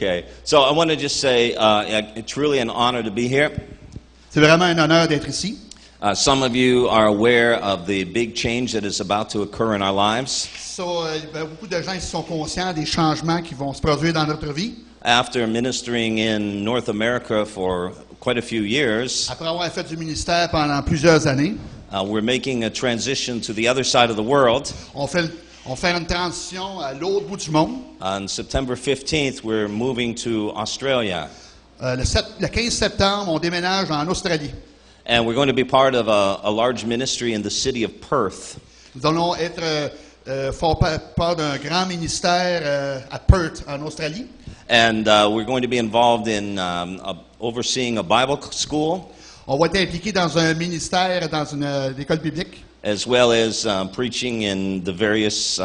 Okay, so I want to just say it's really an honor to be here. C'est vraiment un honneur d'être ici. Some of you are aware of the big change that is about to occur in our lives. Beaucoup de gens ici sont conscients des changements qui vont se produire dans notre vie. After ministering in North America for quite a few years, Après avoir fait du ministère pendant plusieurs années, we're making a transition to the other side of the world. on fait une transition à l'autre bout du monde. On September 15th, we're moving to Australia. Le 15 septembre, on déménage en Australie. And we're going to be part of a large ministry in the city of Perth. Nous allons faire part d'un grand ministère à Perth, en Australie. And we're going to be involved in overseeing a Bible school, On va être impliqué dans un ministère, dans une école biblique, as well as preaching in the various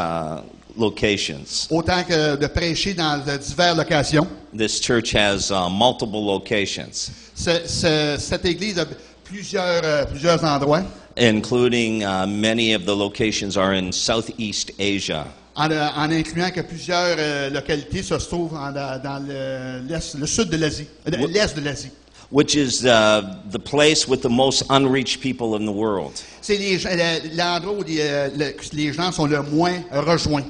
locations. autant que de prêcher dans de diverses locations. This church has multiple locations, Cette église a plusieurs endroits, including many of the locations are in Southeast Asia. en incluant que plusieurs localités se trouvent dans le sud de l'Asie, l'est de l'Asie. Which is the place with the most unreached people in the world. C'est l'endroit où les gens sont le moins rejoints.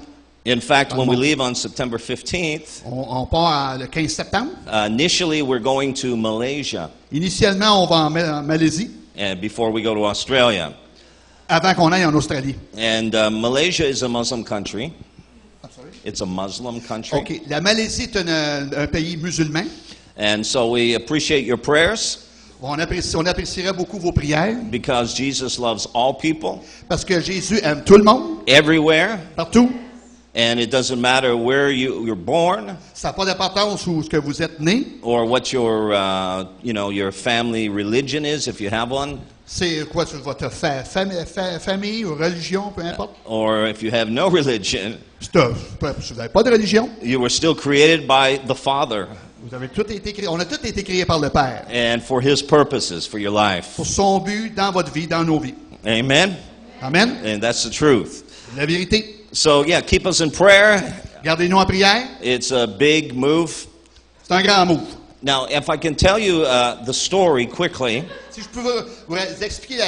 In fact, when we leave on September 15th, On part le 15 septembre. initially we're going to Malaysia Initialement, on va en Malaisie before we go to Australia. avant qu'on aille en Australie. And Malaysia is a Muslim country. It's a Muslim country. OK. La Malaisie est un pays musulman. And so we appreciate your prayers On apprécierait beaucoup vos prières because Jesus loves all people, parce que Jésus aime tout le monde, everywhere, partout. and it doesn't matter where you're born Ça n'a pas d'importance où ce que vous êtes né. or what your family religion is, if you have one, C'est quoi sur votre famille ou religion, peu importe. or if you have no religion. Si vous n'avez pas de religion, You were still created by the Father on a tous été créés par le Père and for His purposes for your life. pour son but dans votre vie, dans nos vies. Amen? Amen. And that's the truth. La vérité. So, yeah, keep us in prayer. Gardez-nous en prière. It's a big move. C'est un grand move. Now, if I can tell you the story quickly, Si je peux vous expliquer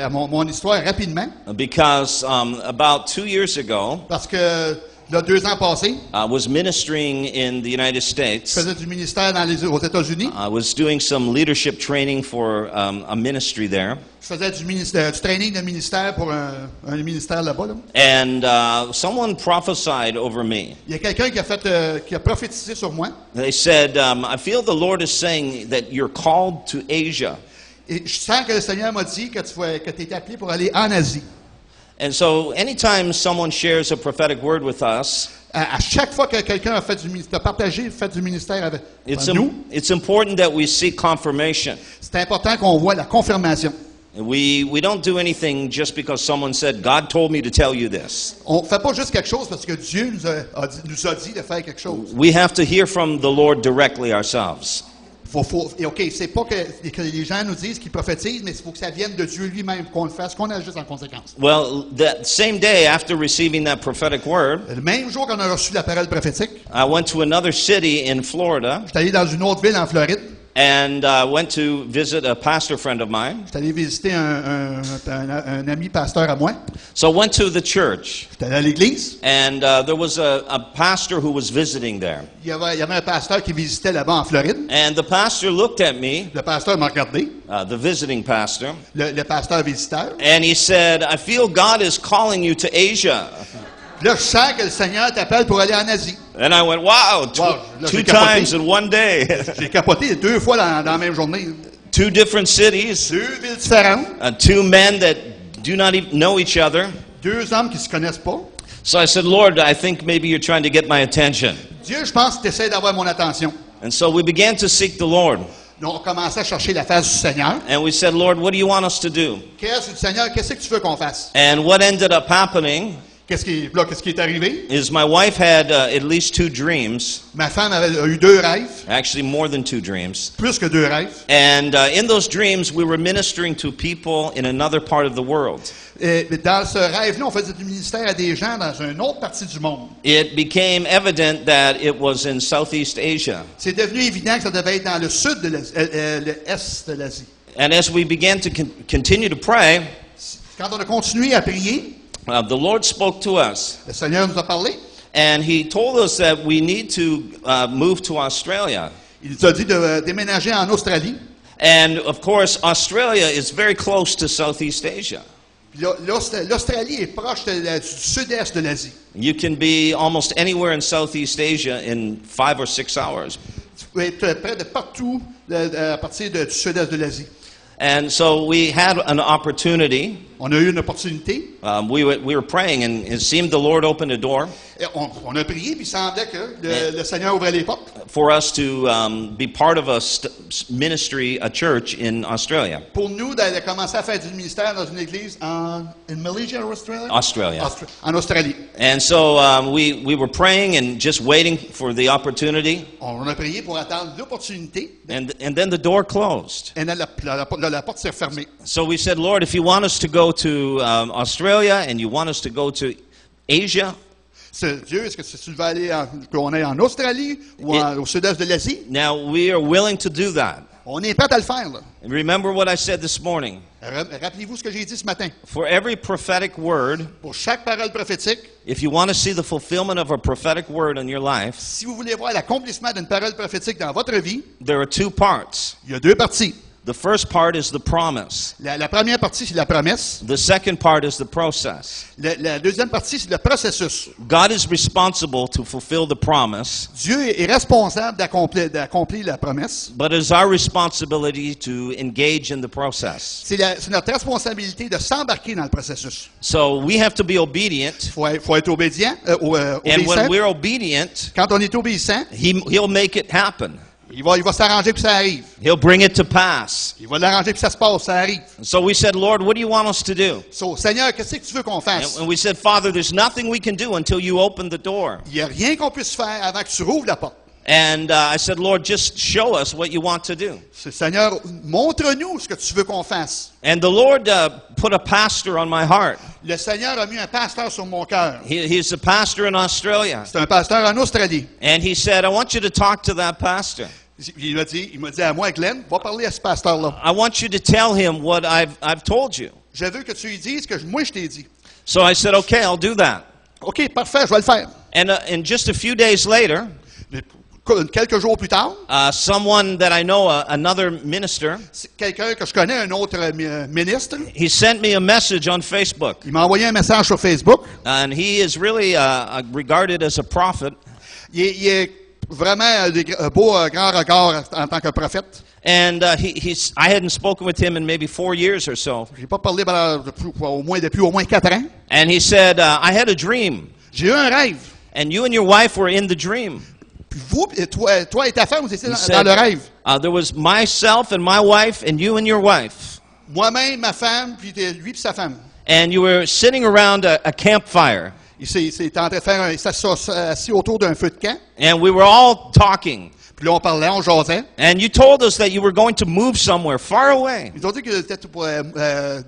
mon histoire rapidement, because about 2 years ago, parce que là, 2 ans passés, I was ministering in the United je States. faisais du ministère aux États-Unis. I was doing some leadership training for a ministry there. Je faisais du training de ministère pour un ministère là-bas. Là. And someone prophesied over me. Il y a quelqu'un qui a prophétisé sur moi. They said, I feel the Lord is saying that you're called to Asia. Et je sens que le Seigneur m'a dit que tu es appelé pour aller en Asie. And so anytime someone shares a prophetic word with us, À chaque fois que quelqu'un a fait du ministère avec nous, it's important that we seek confirmation. c'est important qu'on voit la confirmation. We don't do anything just because someone said, God told me to tell you this. On ne fait pas juste quelque chose parce que Dieu nous a dit de faire quelque chose. We have to hear from the Lord directly ourselves. OK, c'est pas que les gens nous disent qu'ils prophétisent, mais il faut que ça vienne de Dieu lui-même, qu'on le fasse, qu'on agisse en conséquence. Well, that same day after receiving that prophetic word, Le même jour qu'on a reçu la parole prophétique, I went to another city in Florida je suis allé dans une autre ville en Floride. and went to visit a pastor friend of mine. Je suis allé visiter un ami pasteur à moi. So I went to the church, Je suis allé à l'église. and there was a pastor who was visiting there. Il y avait un pasteur qui visitait là-bas en Floride. And the pastor looked at me, Le pasteur m'a regardé, the visiting pastor, le pasteur visiteur. and he said, I feel God is calling you to Asia. Là, je sens que le Seigneur t'appelle pour aller en Asie. And I went, wow, Wow, là, two j'ai capoté. times in one day. J'ai capoté 2 fois dans la même journée. 2 different cities, 2 villes différentes, 2 men that do not even know each other. 2 hommes qui se connaissent pas. So I said, Lord, I think maybe you're trying to get my attention. Dieu, je pense que tu essaies d'avoir mon attention. And so we began to seek the Lord. Donc, on commençait à chercher la face du Seigneur. And we said, Lord, what do you want us to do? Qu'est-ce que tu veux qu'on fasse? And what ended up happening Qu'est-ce qui est arrivé? is my wife had at least 2 dreams, Ma femme a eu 2 rêves, actually more than 2 dreams. plus que 2 rêves. And in those dreams, we were ministering to people in another part of the world. Et dans ce rêve-là, on faisait du ministère à des gens dans une autre partie du monde. It became evident that it was in Southeast Asia. C'est devenu évident que ça devait être dans le sud de l'Asie, l'est de l'Asie. And as we began to continue to pray, Quand on a continué à prier, the Lord spoke to us. le Seigneur nous a parlé. And He told us that we need to move to Australia. Il nous a dit de déménager en Australie. And of course, Australia is very close to Southeast Asia. Puis l'Australie est proche du sud-est de l'Asie. You can be almost anywhere in Southeast Asia in 5 or 6 hours. Tu peux être près de partout à partir du sud-est de l'Asie. And so we had an opportunity. On a eu une opportunité. We were praying, and it seemed the Lord opened a door Et on a prié, puis il semblait que le Seigneur ouvrait les portes for us to be part of a ministry, a church in Australia. pour nous d'aller commencer à faire du ministère dans une église en Malaysia, Australia? Australia. En Australie. And so we were praying and just waiting for the opportunity. On a prié pour attendre l'opportunité. And then the door closed. Et là, la porte s'est fermée. So we said, Lord, if you want us to go to Australia and you want us to go to Asia, Dieu, est-ce que tu veux aller qu'on aille en Australie ou au sud-est de l'Asie? now we are willing to do that. On est prêt à le faire, là. And remember what I said this morning. Rappelez-vous ce que j'ai dit ce matin. For every prophetic word, Pour chaque parole prophétique, if you want to see the fulfillment of a prophetic word in your life, si vous voulez voir l'accomplissement d'une parole prophétique dans votre vie, there are 2 parts. il y a 2 parties. The first part is the promise. La première partie, c'est la promesse. The second part is the process. La deuxième partie, c'est le processus. God is responsible to fulfill the promise, Dieu est responsable d'accomplir la promesse. but it is our responsibility to engage in the process. C'est notre responsabilité de s'embarquer dans le processus. So we have to be obedient, Il faut être obéissant. and when Obéissant. we're obedient, Quand on est obéissant, He'll make it happen. il va s'arranger pour que ça arrive. He'll bring it to pass. Il va l'arranger pour que ça se passe, ça arrive. So we said, Lord, what do you want us to do? So, Seigneur, qu'est-ce que tu veux qu'on fasse? And we said, Father, there's nothing we can do until you open the door. Il n'y a rien qu'on puisse faire avant que tu rouvres la porte. And I said, Lord, just show us what you want to do. Seigneur, montre-nous ce que tu veux qu'on fasse. And the Lord put a pastor on my heart. Le Seigneur a mis un pasteur sur mon cœur. He's a pastor in Australia. C'est un pasteur en Australie. And he said, I want you to talk to that pastor. Il m'a dit à moi, Glenn, va parler à ce pasteur-là. I want you to tell him what I've told you. Je veux que tu lui dises ce que moi je t'ai dit. So I said, okay, I'll do that. OK, parfait, je vais le faire. And just a few days later, Mais quelques jours plus tard, someone that I know, another minister, quelqu'un que je connais, un autre ministre, he sent me a message on Facebook. il m'a envoyé un message sur Facebook. And he is really regarded as a prophet. Il est vraiment un beau grand regard en tant que prophète. And I hadn't spoken with him in maybe 4 years or so. Je n'ai pas parlé depuis au moins 4 ans. And he said, I had a dream. J'ai eu un rêve. And you and your wife were in the dream. Puis vous, toi et ta femme, vous étiez He dans said, le rêve. there was myself and my wife and you and your wife. Moi-même, ma femme, puis lui et sa femme. And you were sitting around a campfire. Il s'est en train de faire il s'est assis autour d'un feu de camp. And we were all talking. Puis là, on parlait, on jasait. And you told us that you were going to move somewhere far away. Ils ont dit que c'était pour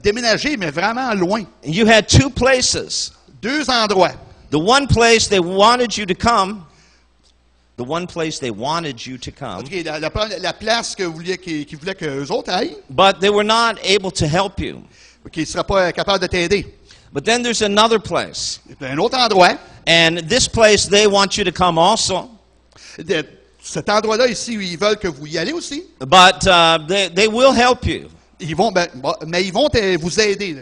déménager, mais vraiment loin. And you had 2 places. 2 endroits. The one place they wanted you to come. The one place they wanted you to come. OK, la place qu'ils voulaient qu'eux autres aillent, But they were not able to help you. qu'ils ne seraient pas capables de t'aider. But then there's another place. Et puis un autre endroit, And this place they want you to come also. cet endroit-là ici, où ils veulent que vous y allez aussi. But they will help you. Ils vont, mais ils vont vous aider.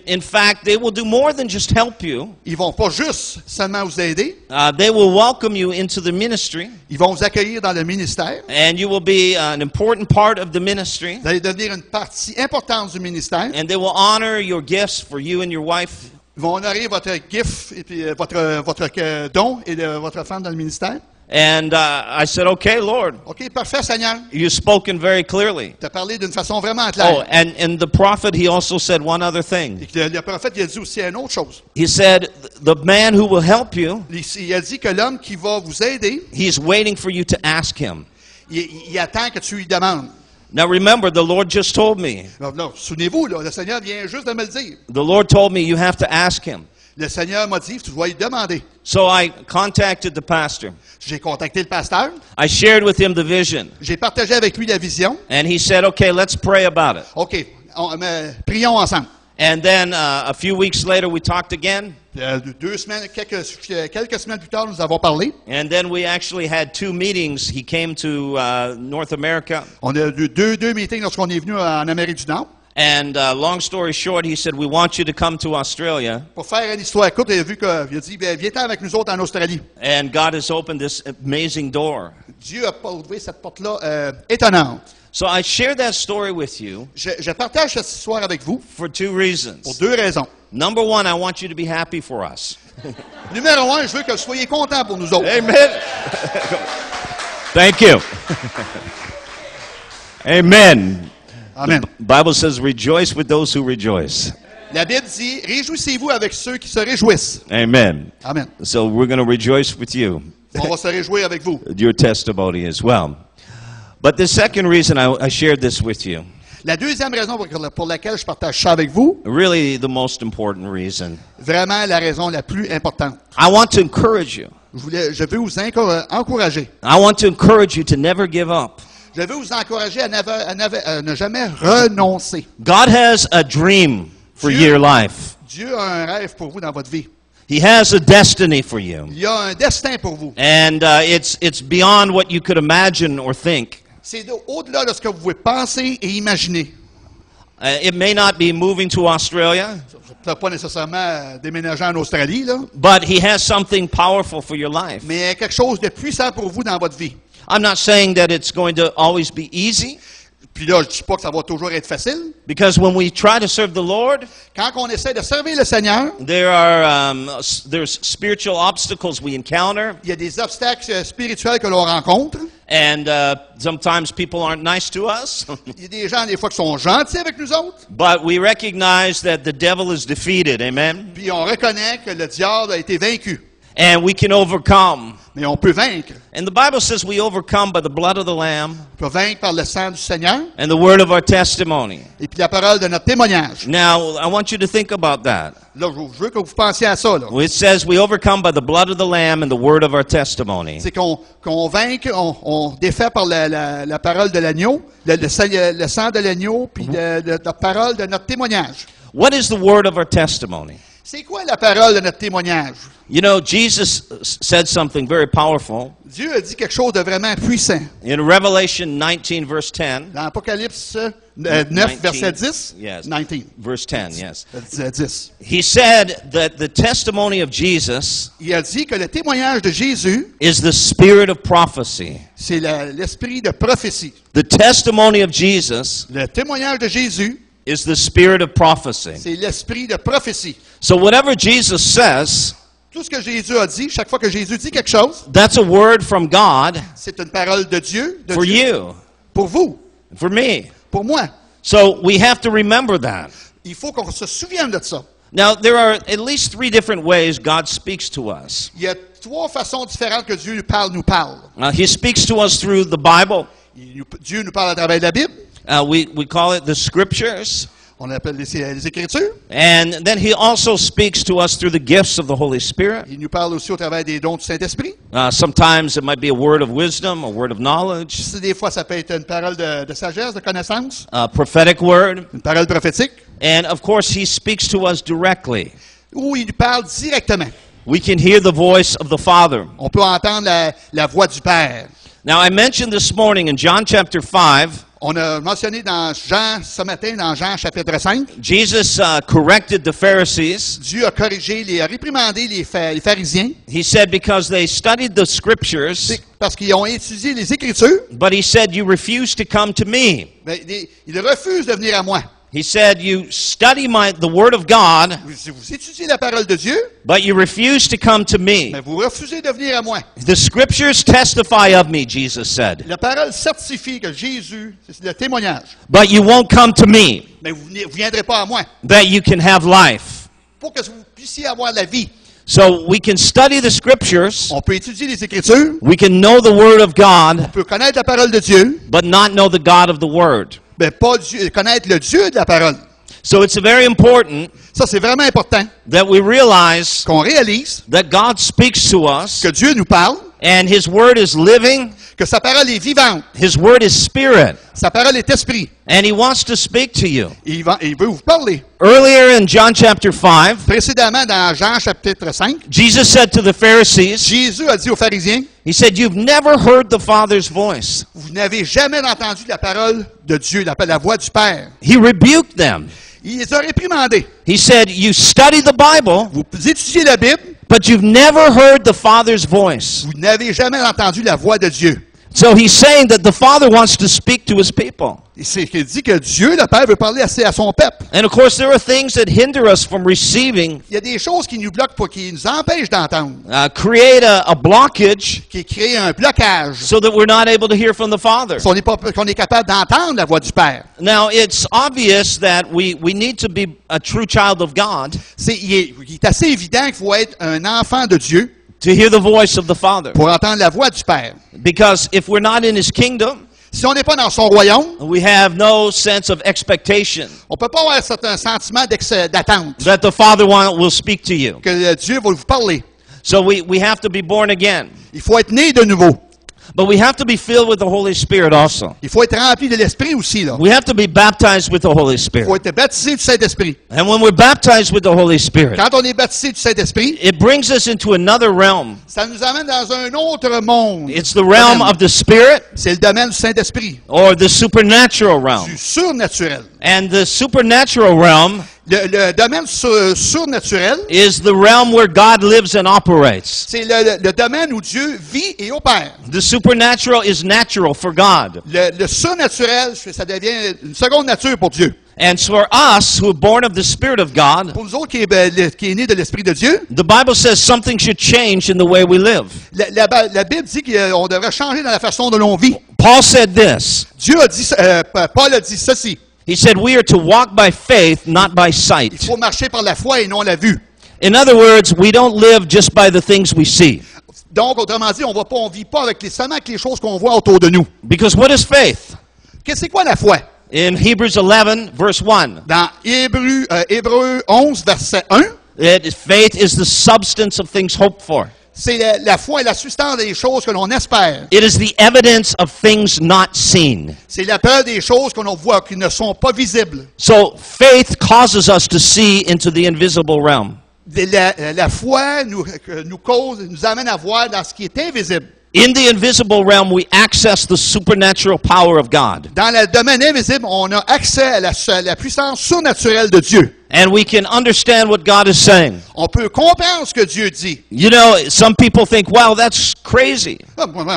In fact, they will do more than just help you. Ils vont pas juste seulement vous aider. They will welcome you into the ministry. Ils vont vous accueillir dans le ministère. And you will be an important part of the ministry. Vous allez devenir une partie importante du ministère. And they will honor your gifts for you and your wife. Ils vont honorer votre gift et puis votre don et votre femme dans le ministère. And I said, okay, Lord, OK, parfait, Seigneur. you've spoken very clearly. Tu as parlé d'une façon vraiment Oh, claire. and the prophet, he also said one other thing. Et que le prophète, il a dit aussi une autre chose. He said, the man who will help you, Il a dit que l'homme qui va vous aider, he's waiting for you to ask him. il attend que tu lui demandes. Now remember, the Lord just told me. Non, souvenez-vous, là, le Seigneur vient juste de me le dire. The Lord told me you have to ask him. Le Seigneur m'a dit, tu dois lui demander. So I contacted the pastor. J'ai contacté le pasteur. I shared with him the vision. J'ai partagé avec lui la vision. And he said, okay, let's pray about it. OK, prions ensemble. And then a few weeks later, we talked again. 2 semaines, quelques semaines plus tard, nous avons parlé. And then we actually had 2 meetings. He came to North America. On a eu deux meetings lorsqu'on est venu en Amérique du Nord. And long story short, he said, we want you to come to Australia. Pour faire une histoire courte, il a dit, viens-t'en avec nous autres en Australie. And God has opened this amazing door. Dieu a ouvert cette porte-là étonnante. So I share that story with you Je partage cette histoire avec vous for 2 pour reasons. 2 raisons. Number 1, I want you to be happy for us. Numéro 1, je veux que vous soyez contents pour nous autres. Amen. Thank you. Amen. Amen. Bible says, rejoice with those who rejoice. La Bible dit, réjouissez-vous avec ceux qui se réjouissent. Amen. Amen. So we're going to rejoice with you, On va se réjouir avec vous. your testimony as well. But the second reason I shared this with you, La deuxième raison pour laquelle je partage ça avec vous, really the most important reason, vraiment la raison la plus importante. I want to encourage you. Je veux vous encourager. I want to encourage you to never give up. Je veux vous encourager à ne jamais renoncer. God has a dream for Dieu- your life. Dieu a un rêve pour vous dans votre vie. He has a destiny for you. Il y a un destin pour vous. And it's beyond what you could imagine or think. C'est au-delà de ce que vous pouvez penser et imaginer. It may not be moving to Australia, Peut-être pas nécessairement déménager en Australie, là, but He has something powerful for your life. mais il y a quelque chose de puissant pour vous dans votre vie. I'm not saying that it's going to always be easy, Puis là, je ne dis pas que ça va toujours être facile. because when we try to serve the Lord, Quand on essaie de servir le Seigneur, there's spiritual obstacles we encounter, il y a des obstacles spirituels que l'on rencontre. and sometimes people aren't nice to us. Il y a des gens, des fois, qui sont gentils avec nous autres. But we recognize that the devil is defeated, amen? Puis on reconnaît que le diable a été vaincu. And we can overcome. Mais on peut vaincre. And the Bible says we overcome by the blood of the Lamb On peut vaincre par le sang du Seigneur and the word of our testimony. et puis la parole de notre témoignage. Now, I want you to think about that. Là, je veux que vous pensiez à ça. Là. It says we overcome by the blood of the Lamb and the word of our testimony. C'est qu'on vainque, on défait par la parole de l'agneau, le sang de l'agneau, puis la parole de notre témoignage. What is the word of our testimony? C'est quoi la parole de notre témoignage? You know, Jesus said something very powerful. Dieu a dit quelque chose de vraiment puissant. In Revelation 19, verse 10. Dans Apocalypse 9, 19, verset 10, yes. 19, Verse 10, yes. 10. He said that the testimony of Jesus Il a dit que le témoignage de Jésus, is the spirit of prophecy. c'est l'esprit de prophétie. The testimony of Jesus Le témoignage de Jésus, is the spirit of prophecy. c'est l'esprit de prophétie. So whatever Jesus says, Tout ce que Jésus a dit, chaque fois que Jésus dit quelque chose, that's a word from God c'est une parole de Dieu, for you, pour vous, for me. pour moi. So we have to remember that. Il faut qu'on se souvienne de ça. Now, there are at least 3 different ways God speaks to us. Il y a 3 façons différentes que Dieu nous parle. He speaks to us through the Bible. Dieu nous parle à travers la Bible. We call it the Scriptures. On appelle les Écritures. And then He also speaks to us through the gifts of the Holy Spirit. Il nous parle aussi au travers des dons du Saint-Esprit. Sometimes it might be a word of wisdom, a word of knowledge, Des fois, ça peut être une parole de sagesse, de connaissance, a prophetic word. une parole prophétique, And of course, He speaks to us directly. ou il nous parle directement. We can hear the voice of the Father. On peut entendre la voix du Père. Now, I mentioned this morning in John chapter 5, On a mentionné dans Jean, ce matin, dans Jean chapitre 5, Jesus corrected the Pharisees. Dieu a corrigé, a réprimandé les pharisiens He said because they studied the Scriptures, parce qu'ils ont étudié les Écritures, but He said, you refuse to come to me. mais ils refusent de venir à moi. He said, you study the Word of God, Vous étudiez la parole de Dieu, but you refuse to come to me. mais vous refusez de venir à moi. The Scriptures testify of me, Jesus said, La parole certifie que Jésus, c'est le témoignage. but you won't come to me, Mais vous ne viendrez pas à moi that you can have life. pour que vous puissiez avoir la vie. So we can study the Scriptures, On peut étudier les Écritures, we can know the Word of God, on peut connaître la parole de Dieu, but not know the God of the Word. mais pas connaître le Dieu de la parole. So it's very important Ça, c'est vraiment important that we realize qu'on réalise that God speaks to us, que Dieu nous parle, and His Word is living, que sa parole est vivante, His Word is spirit, sa parole est esprit. and He wants to speak to you. Il veut vous parler. Earlier in John chapter 5, Précédemment, dans Jean chapitre 5, Jesus said to the Pharisees, Jésus a dit aux pharisiens, He said, you've never heard the Father's voice. vous n'avez jamais entendu la parole de Dieu, la voix du Père. He rebuked them. Il les a réprimandés. He said, you study the Bible, Vous étudiez la Bible, but you've never heard the Father's voice. vous n'avez jamais entendu la voix de Dieu. So he's saying that the Father wants to speak to his people. C'est qu'il dit que Dieu, le Père, veut parler à son peuple. And of course, there are things that hinder us from receiving, Il y a des choses qui nous bloquent, qui nous empêchent d'entendre, create a blockage qui créent un blocage. so that we're not able to hear from the Father. Qu'on est capable d'entendre la voix du Père. Now, it's obvious that we need to be a true child of God Il est assez évident qu'il faut être un enfant de Dieu to hear the voice of the Father. pour entendre la voix du Père. Because if we're not in his kingdom, Si on n'est pas dans son royaume, we have no sense of expectation on ne peut pas avoir un sentiment d'attente, that the Father will speak to you. que Dieu va vous parler. So we have to be born again. Il faut être né de nouveau. But we have to be filled with the Holy Spirit also. Il faut être rempli de l'Esprit aussi. Là. We have to be baptized with the Holy Il Spirit. faut être baptisé du Saint-Esprit. And when we're baptized with the Holy Spirit, Quand on est baptisé du Saint-Esprit, it brings us into another realm. ça nous amène dans un autre monde. It's the realm of the Spirit C'est le domaine du Saint-Esprit, or the supernatural realm. du surnaturel. And the supernatural realm Le domaine surnaturel, is the realm where God lives and operates. c'est le domaine où Dieu vit et opère. The supernatural is natural for God. Le surnaturel, ça devient une seconde nature pour Dieu. And for us who are born of the Spirit of God, Pour nous autres qui est né de l'Esprit de Dieu, the Bible says something should change in the way we live. la Bible dit qu'on devrait changer dans la façon dont l'on vit. Paul said this. Dieu a dit, Paul a dit ceci. He said, we are to walk by faith, not by Il sight. faut marcher par la foi et non la vue. In other words, we don't live just by the things we see. Donc, autrement dit, on vit pas seulement avec les choses qu'on voit autour de nous. Because what is faith? C'est quoi la foi? In Hebrews 11, verse 1, Dans Hébreux 11, verset 1, faith is the substance of things hoped for. c'est la foi et la substance des choses que l'on espère. It is the evidence of things not seen. C'est la preuve des choses que l'on voit qui ne sont pas visibles. So faith causes us to see into the invisible realm. La foi nous amène à voir dans ce qui est invisible. In the invisible realm, we access the supernatural power of God. Dans le domaine invisible, on a accès à la puissance surnaturelle de Dieu. And we can understand what God is saying. On peut comprendre ce que Dieu dit. You know, some people think, wow, that's crazy.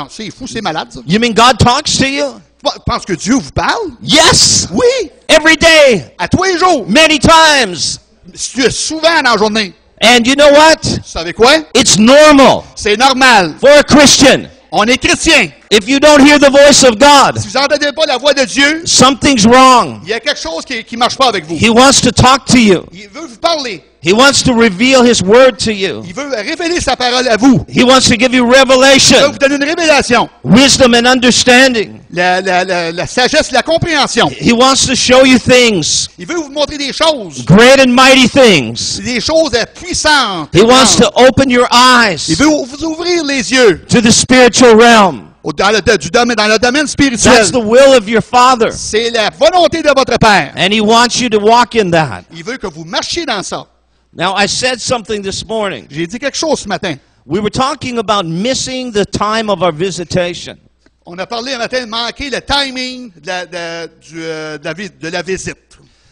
C'est fou, c'est malade, ça. You mean God talks to you? Tu penses que Dieu vous parle? Yes! Oui! Every day! À tous les jours! Many times! Souvent dans la journée. And you know what? Vous savez quoi? It's normal C'est normal. for a Christian. On est chrétien. If you don't hear the voice of God, Si vous n'entendez pas la voix de Dieu, something's wrong. il y a quelque chose qui ne marche pas avec vous. He wants to talk to you. Il veut vous parler. He wants to reveal His word to you. Il veut révéler sa parole à vous. He wants to give you Il veut revelation, vous donner une révélation. wisdom and understanding. La sagesse, la compréhension. He wants to show you things, Il veut vous montrer des choses. great and mighty things. Des choses puissantes. He wants to open your Il eyes veut vous ouvrir les yeux to the spiritual realm. dans le domaine spirituel. That's the will of your Father. C'est la volonté de votre Père. And He wants you to walk in that. Il veut que vous marchiez dans ça. Now, I said something this morning. J'ai dit quelque chose ce matin. We were talking about missing the time of our visitation. On a parlé un matin de manquer le timing de la visite.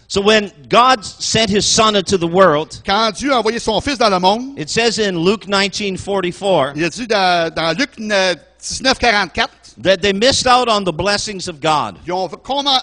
So when God sent His Son into the world, Quand Dieu a envoyé son Fils dans le monde, it says in Luke 19:44, il a dit dans Luc 19, 44, that they missed out on the blessings of God. Ils ont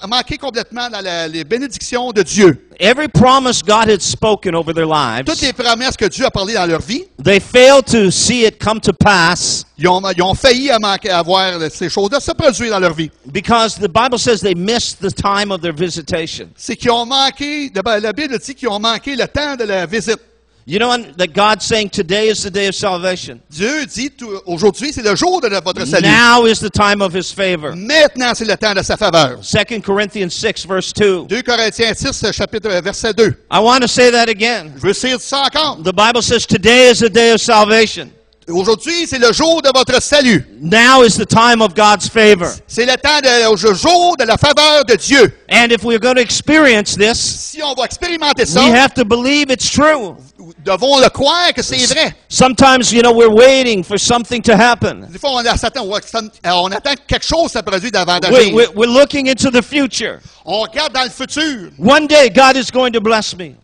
manqué complètement dans les bénédictions de Dieu. Every promise God had spoken over their lives, Toutes les promesses que Dieu a parlé dans leur vie, they failed to see it come to pass ils ont failli à voir ces choses-là se produire dans leur vie. because the Bible says they missed the time of their visitation. C'est qu'ils ont manqué, la Bible dit qu'ils ont manqué le temps de la visite. You know that God's saying today is the day of salvation. Dieu dit, aujourd'hui, c'est le jour de votre salut. Now is the time of His favor. Maintenant, c'est le temps de sa faveur. 2 Corinthians 6 verse 2. 2 Corinthiens 6, chapitre, verset 2. I want to say that again. Je veux dire ça encore. The Bible says today is the day of salvation. Aujourd'hui, c'est le jour de votre salut. Now is the time of God's favor. C'est le temps le jour de la faveur de Dieu. And if we're going to experience this, Si on va expérimenter ça, we have to believe it's true. nous devons le croire que c'est vrai. Sometimes, we're waiting for something to happen. Des fois, on attend que quelque chose se produise avant d'agir. We're looking into the future. On regarde dans le futur. One day, God is going to bless me.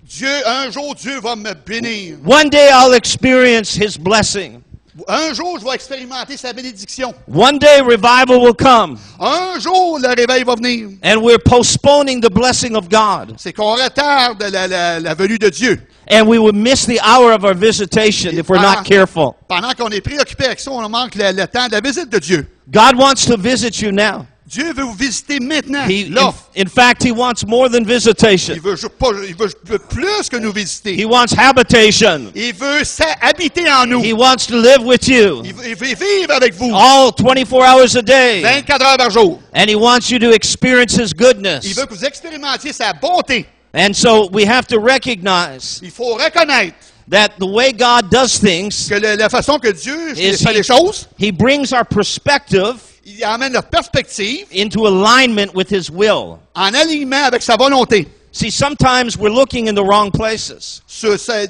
Un jour, Dieu va me bénir. One day, I'll experience His blessing. Un jour, je vais expérimenter sa bénédiction. One day, revival will come. Un jour, le réveil va venir. And we're postponing the blessing of God. C'est qu'on retarde la venue de Dieu. And we will miss the hour of our visitation if we're not careful. Pendant qu'on est préoccupé avec ça, on manque le temps de la visite de Dieu. God wants to visit you now. Dieu veut vous visiter maintenant, là. In fact, He wants more than visitation. Il veut plus que nous visiter. He wants habitation. Il veut habiter en nous. He wants to live with you Il veut vivre avec vous all 24 hours a day. 24 heures par jour. And He wants you to experience His Il goodness. veut que vous expérimentiez sa bonté. And so we have to recognize Il faut reconnaître that the way God does things que la façon que Dieu is fait les choses, He brings our perspective il amène notre perspective into alignment with His will. en alignement avec sa volonté. See, sometimes we're looking in the wrong places.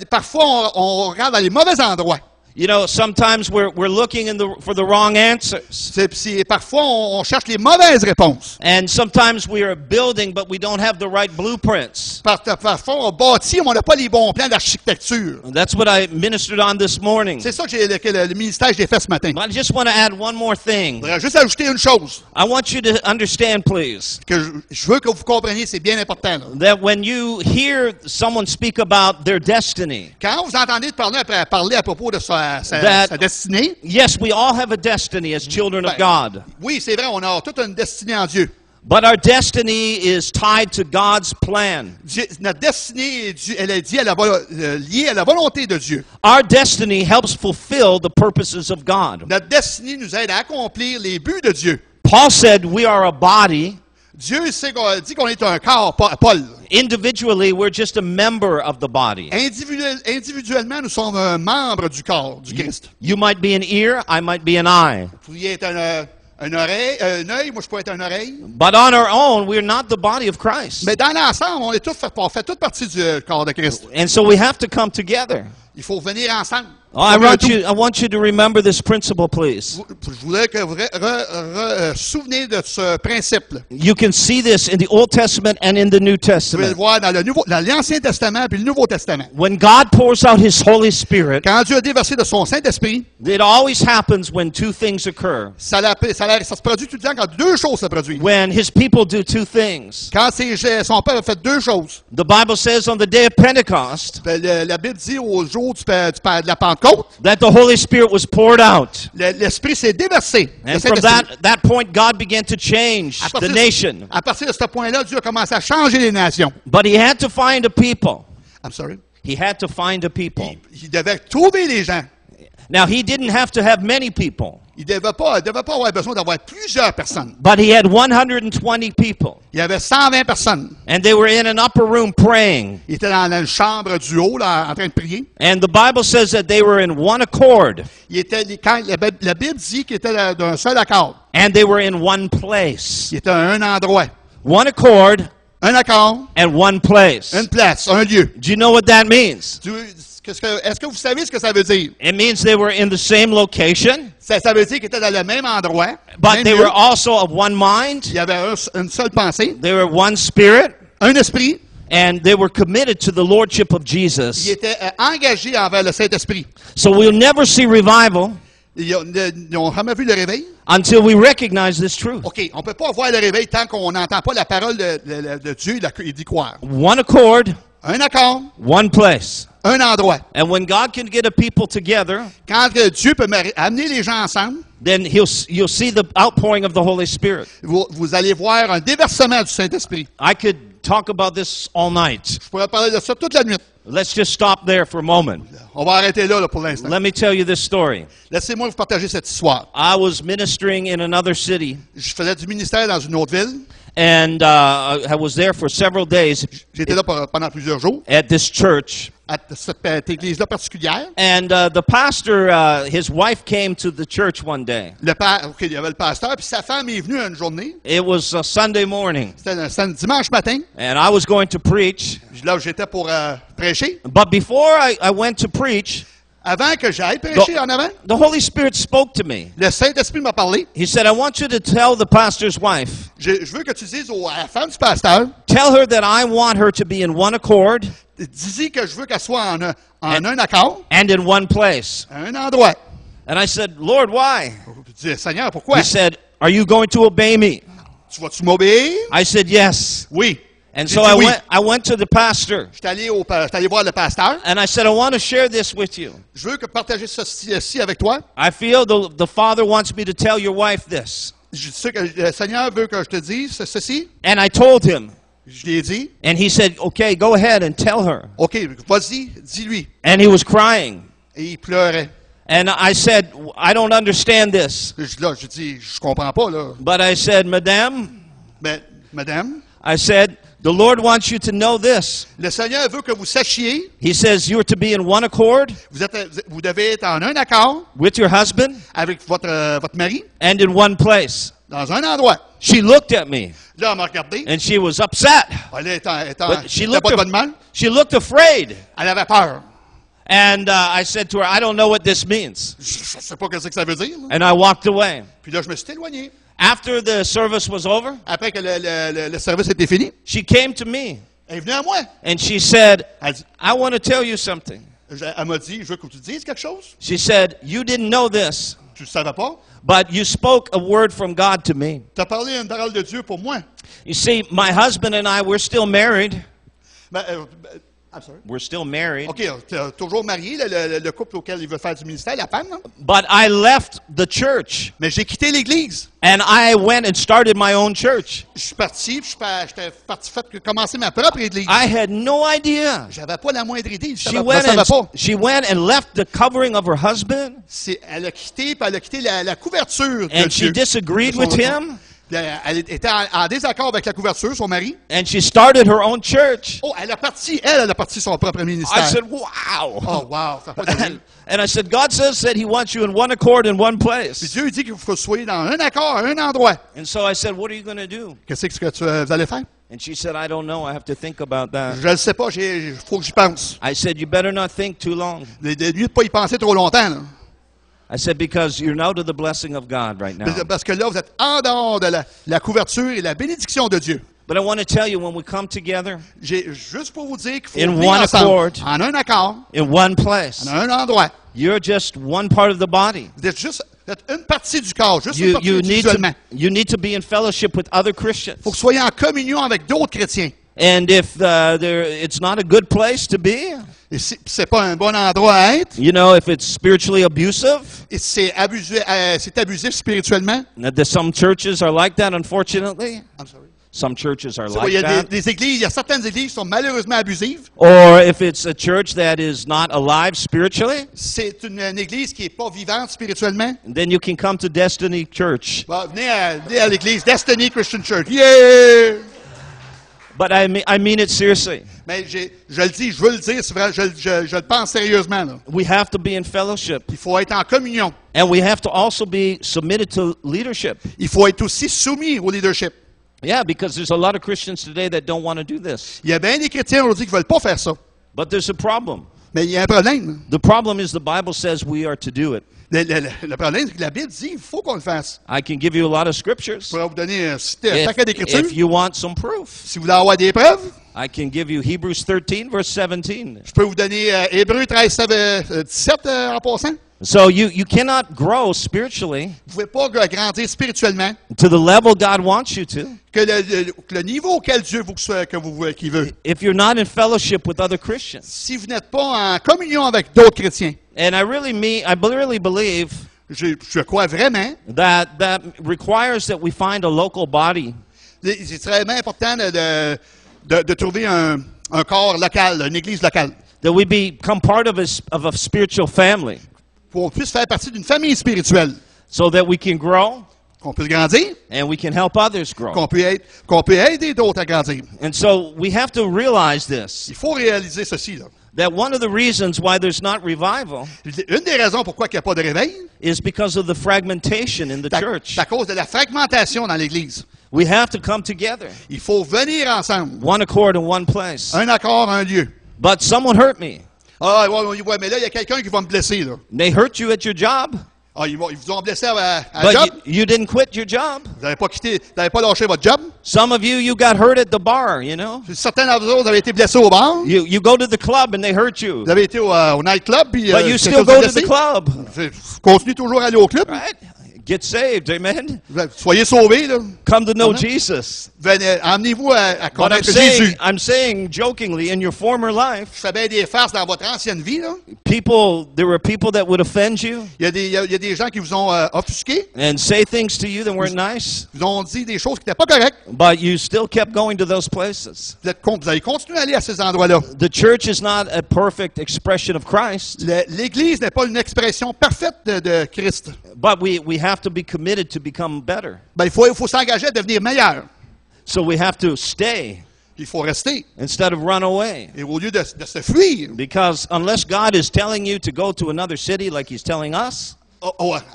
Parfois, on regarde dans les mauvais endroits. Sometimes we're looking for the wrong answers. Parfois, on cherche les mauvaises réponses. And sometimes we are building, but we don't have the right blueprints. Parfois, on bâtit, mais on n'a pas les bons plans d'architecture. That's what I ministered on this morning. C'est ça que le ministère j'ai fait ce matin. But I just want to add one more thing. Je voudrais juste ajouter une chose I want you to understand, please, que je veux que vous compreniez, c'est bien important. Là. that when you hear someone speak about their destiny, Quand vous entendez parler à propos de sa destinée, yes, we all have a destiny as children of God. Oui, c'est vrai, on a toute une destinée en Dieu. But our destiny is tied to God's plan. Notre destinée, elle est liée à la volonté de Dieu. Our destiny helps fulfill the purposes of God. Notre destinée nous aide à accomplir les buts de Dieu. Paul said we are a body. Dieu dit qu'on est un corps, Paul. Individually, we're just a member of the body. Individuellement, nous sommes un membre du corps du Christ. You might be an ear, I might be an eye. Vous pourriez être un œil, moi je pourrais être une oreille. But on our own, we're not the body of Christ. Mais dans l'ensemble, on fait toute partie du corps de Christ. And so we have to come together. Il faut venir ensemble. I want you to remember this principle, please. Je voulais que vous souvenez de ce principe. You can see this in the Old Testament and in the New Vous pouvez le Testament. voir dans l'Ancien Testament et le Nouveau Testament. When God pours out His Holy Spirit, Quand Dieu a déversé de son Saint-Esprit, it always happens when two things occur. ça se produit tout le temps quand deux choses se produisent. When His people do two things. Quand son peuple a fait deux choses, The Bible says on the day of Pentecost la Bible dit au jour de la Pentecôte, that the Holy Spirit was poured out. l'Esprit s'est déversé. And from that point, God began to change the nation. À partir de ce point-là, Dieu a commencé à changer les nations. But He had to find a people. I'm sorry. He had to find a people. Il devait trouver les gens. Now, He didn't have to have many people. Il ne devait pas avoir besoin d'avoir plusieurs personnes. But He had 120 people. Il y avait 120 personnes. And they were in an upper room praying. Ils étaient dans une chambre du haut, là, en train de prier. And the Bible says that they were in one accord. La Bible dit qu'ils étaient d'un seul accord. And they were in one place. Ils étaient à un endroit. One accord Un accord, and one place. une place, un lieu. Do you know what that means? Est-ce que vous savez ce que ça veut dire? It means they were in the same location, Ça veut dire qu'ils étaient dans le même endroit. but même they lieu. were also of one mind. Il y avait une seule pensée, They were one spirit, un esprit. and they were committed to the lordship of Ils Jesus. étaient engagés envers le Saint-Esprit. So we'll never see revival Ils n'ont jamais vu le réveil. until we recognize this truth. OK, on ne peut pas voir le réveil tant qu'on n'entend pas la parole de Dieu et d'y croire. One accord, Un accord, one place. un endroit. And when God can get a people together, Quand Dieu peut amener les gens ensemble, then you'll see the outpouring of the Holy Spirit. vous allez voir un déversement du Saint-Esprit. I could talk about this all night. Je pourrais parler de ça toute la nuit. Let's just stop there for a moment. On va arrêter là pour l'instant. Let me tell you this story. Laissez-moi vous partager cette histoire. I was ministering in another city, Je faisais du ministère dans une autre ville. and I was there for several days J'étais là pendant plusieurs jours at this church. à cette église-là particulière. And the pastor, his wife came to the church one day. OK, il y avait le pasteur, puis sa femme est venue une journée. It was a Sunday morning, C'était un dimanche matin. and I was going to preach. Là, j'étais pour prêcher. But before I went to preach, Avant que j'aille prêcher en avant, the Holy Spirit spoke to me. le Saint-Esprit m'a parlé. He said, I want you to tell the pastor's wife, Je veux que tu dises à la femme du pasteur, tell her that I want her to be in one accord dis-y que je veux qu'elle soit en un accord, and in one place. à un endroit. And I said, Lord, why? Je dis, Seigneur, pourquoi? He said, are you going to obey me? Tu vas-tu m'obéir? I said, yes. Oui. And J'ai so dit oui. I went to the pastor, J'étais allé voir le pasteur. and I said, I want to share this with you. Je veux partager ceci avec toi. I feel the Father wants me to tell your wife this. Je sais que le Seigneur veut que je te dise ceci. And I told him, Je lui ai dit, and he said, okay, go ahead and tell her. OK, vas-y, dis-lui. And he was crying. Et il pleurait. And I said, I don't understand this. Je dis, je comprends pas, là. But I said, Madame, Mais, madame, I said, the Lord wants you to know this. le Seigneur veut que vous sachiez, He says you are to be in one accord vous devez être en un accord with your husband avec votre mari and in one place. dans un endroit. She looked at me Là, elle m'a regardé. and she was upset. Elle était But she pas de bonne looked, humeur. she looked afraid. Elle avait peur. And I said to her, I don't know what this means. Je ne sais pas ce que ça veut dire. Là. And I walked away. Puis là, je me suis éloigné. After the service was over, Après que le service était fini, she came to me elle est venue à moi. and she said, Elle, dit- I want to tell you something. elle m'a dit, je veux que tu dises quelque chose. She said, you didn't know this, Tu ne savais pas. but you spoke a word from God to me. Tu as parlé une parole de Dieu pour moi. You see, my husband and I, we're still married. Ben, I'm sorry. We're still married. OK, tu es toujours marié, le couple auquel il veut faire du ministère, la femme. Hein? But I left the church Mais j'ai quitté l'Église. and I went and started my own church. Je suis parti, puis j'étais parti commencer ma propre Église. I had no idea. J'avais pas la moindre idée. Je She savais, went je savais pas. she went and left the covering of her husband, Elle a quitté, puis elle a quitté la couverture de and Dieu. she disagreed with him, Elle était en désaccord avec la couverture, son mari. and she started her own church. Oh, elle a parti son propre I ministère. said, wow. Oh, wow, ça n'a pas d'allure. And I said, God says that He wants you in one accord in one Puis place. Dieu dit qu'il faut que vous soyez dans un accord, un endroit. And so I said, what are you going to do? Qu'est-ce que vous allez faire? And she said, I don't know. I have to think about that. Je ne sais pas, il faut que j'y pense. I said, you better not think too long. Mieux de pas y penser trop longtemps. Là. I said, because you're out of the blessing of God right now. Parce que là, vous êtes en dehors de la couverture et la bénédiction de Dieu. But I want to tell you, when we come together Juste pour vous dire qu'il faut In venir one ensemble, accord. en un accord, in one place, en un endroit. you're just one part of the body. Vous êtes une partie du corps, juste une partie individuellement. You need to be in fellowship with other Christians. Il faut que vous soyez en communion avec d'autres chrétiens. And if it's not a good place to be, Et si c'est pas un bon endroit à être, you know, if it's spiritually abusive, et c'est abusif spirituellement. some churches are like that, unfortunately. I'm sorry. Some churches are Il like y a that. des églises, il y a certaines églises qui sont malheureusement abusives. Or if it's a church that is not alive spiritually, C'est une église qui n'est pas vivante spirituellement. then you can come to Destiny Church. Bon, venez à l'église Destiny Christian Church. Yeah! But I mean it seriously. Mais je le dis, je veux le dire, c'est vrai, je le pense sérieusement. Là. We have to be in fellowship. Il faut être en communion. And we have to also be submitted to leadership. Il faut être aussi soumis au leadership. Yeah, because there's a lot of Christians today that don't want to do this. Il y a bien des chrétiens aujourd'hui qui ne veulent pas faire ça. But there's a problem. Mais il y a un problème. The problem is the Bible says we are to do it. Le problème, c'est que la Bible dit qu'il faut qu'on le fasse. I can give you a lot of Je scriptures. pourrais vous donner un paquet d'écritures. If you want some proof, Si vous voulez avoir des preuves, I can give you Hebrews 13, verse 17. je peux vous donner Hébreux 13, 17 en passant. So you cannot grow spiritually Vous ne pouvez pas grandir spirituellement to the level God wants you to que le niveau auquel Dieu qu'il veut. if you're not in fellowship with other Christians. Si vous n'êtes pas en communion avec d'autres chrétiens, And I really believe je crois vraiment, that requires that we find a local body. c'est très important de trouver un corps local, une église locale, That we become part of a spiritual family pour qu'on puisse faire partie d'une famille spirituelle, so that we can grow qu'on puisse grandir, and we can help others grow. qu'on peut aider d'autres à grandir. And so we have to realize this, Il faut réaliser ceci, là. that one of the reasons why there's not revival Une des raisons pourquoi il n'y a pas de réveil, is because of the fragmentation in the c'est church. à cause de la fragmentation dans l'Église. We have to come together, Il faut venir ensemble. one accord in one place. Un accord, un lieu. But someone hurt me. Ah, ouais, mais là, il y a quelqu'un qui va me blesser, là. They hurt you at your job, Ah, ils vous ont blessé à la but job. you didn't quit your job. Vous n'avez pas lâché votre job. Some of you got hurt at the bar, you know. Certains d'entre vous avez été blessés au bar. You go to the club and they hurt you. Vous avez été au nightclub, puis But you quelque still chose de go to the blessé. club, Vous continuez toujours à aller au club. right? Get saved, amen. Soyez sauvés, là. Come to know Amen. Jesus. Venez, emmenez-vous à But connaître Jésus. I'm saying jokingly, in your former life, Je fais bien des farces dans votre ancienne vie, là. there were people that would offend you Il y a des gens qui vous ont offusqué, and say things to you that weren't nice, vous ont dit des choses qui n'étaient pas correctes. but you still kept going to those places. Vous allez continuer à aller à ces endroits-là. The church is not a perfect expression of Christ, L'Église n'est pas une expression parfaite de Christ. but we have to be committed to become better. Ben, il faut s'engager à devenir meilleur. So we have to stay Il faut rester. instead of run away. Et au lieu de se fuir, Because unless God is telling you to go to another city like He's telling us,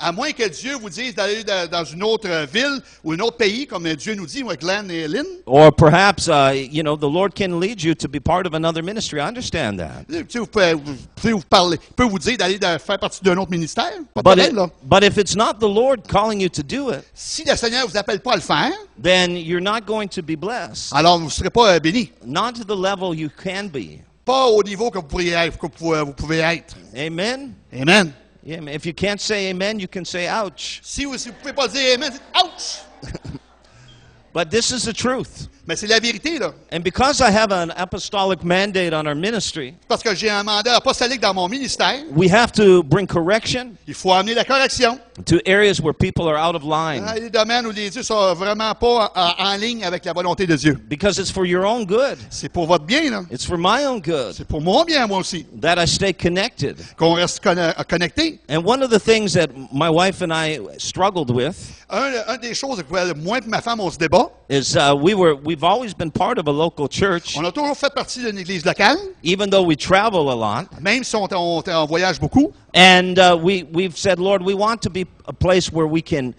à moins que Dieu vous dise d'aller dans une autre ville ou un autre pays, comme Dieu nous dit, moi, Glenn et Lynn, or perhaps, the Lord can lead you to be part of another ministry. I understand that. tu sais, vous pouvez vous parler, il peut vous dire d'aller faire partie d'un autre ministère. Pas de problème, là. But if it's not the Lord calling you to do it, Si le Seigneur vous appelle pas à le faire, then you're not going to be blessed. alors vous ne serez pas bénis. Not to the level you can be. Pas au niveau que vous pourriez être, que vous pouvez être. Amen? Amen. Yeah, if you can't say amen, you can say ouch. Si vous ne pouvez pas dire Amen, dites ouch! But this is the truth. Mais c'est la vérité, là. And because I have an apostolic mandate on our ministry, Parce que j'ai un mandat apostolique dans mon ministère, we have to bring correction il faut amener la correction to areas where people are out of line. dans les domaines où les dieux sont vraiment pas en ligne avec la volonté de Dieu. Because it's for your own good. C'est pour votre bien, là. It's for my own good C'est pour mon bien, moi aussi, that I stay connected. qu'on reste connecté. And one of the things that my wife and I struggled with Un des choses que moi et ma femme, on se débat. is we've always been part of a local church, On a toujours fait partie d'une église locale, even though we travel a lot. même si on voyage beaucoup. And we've said, Lord, we want to be a place where we can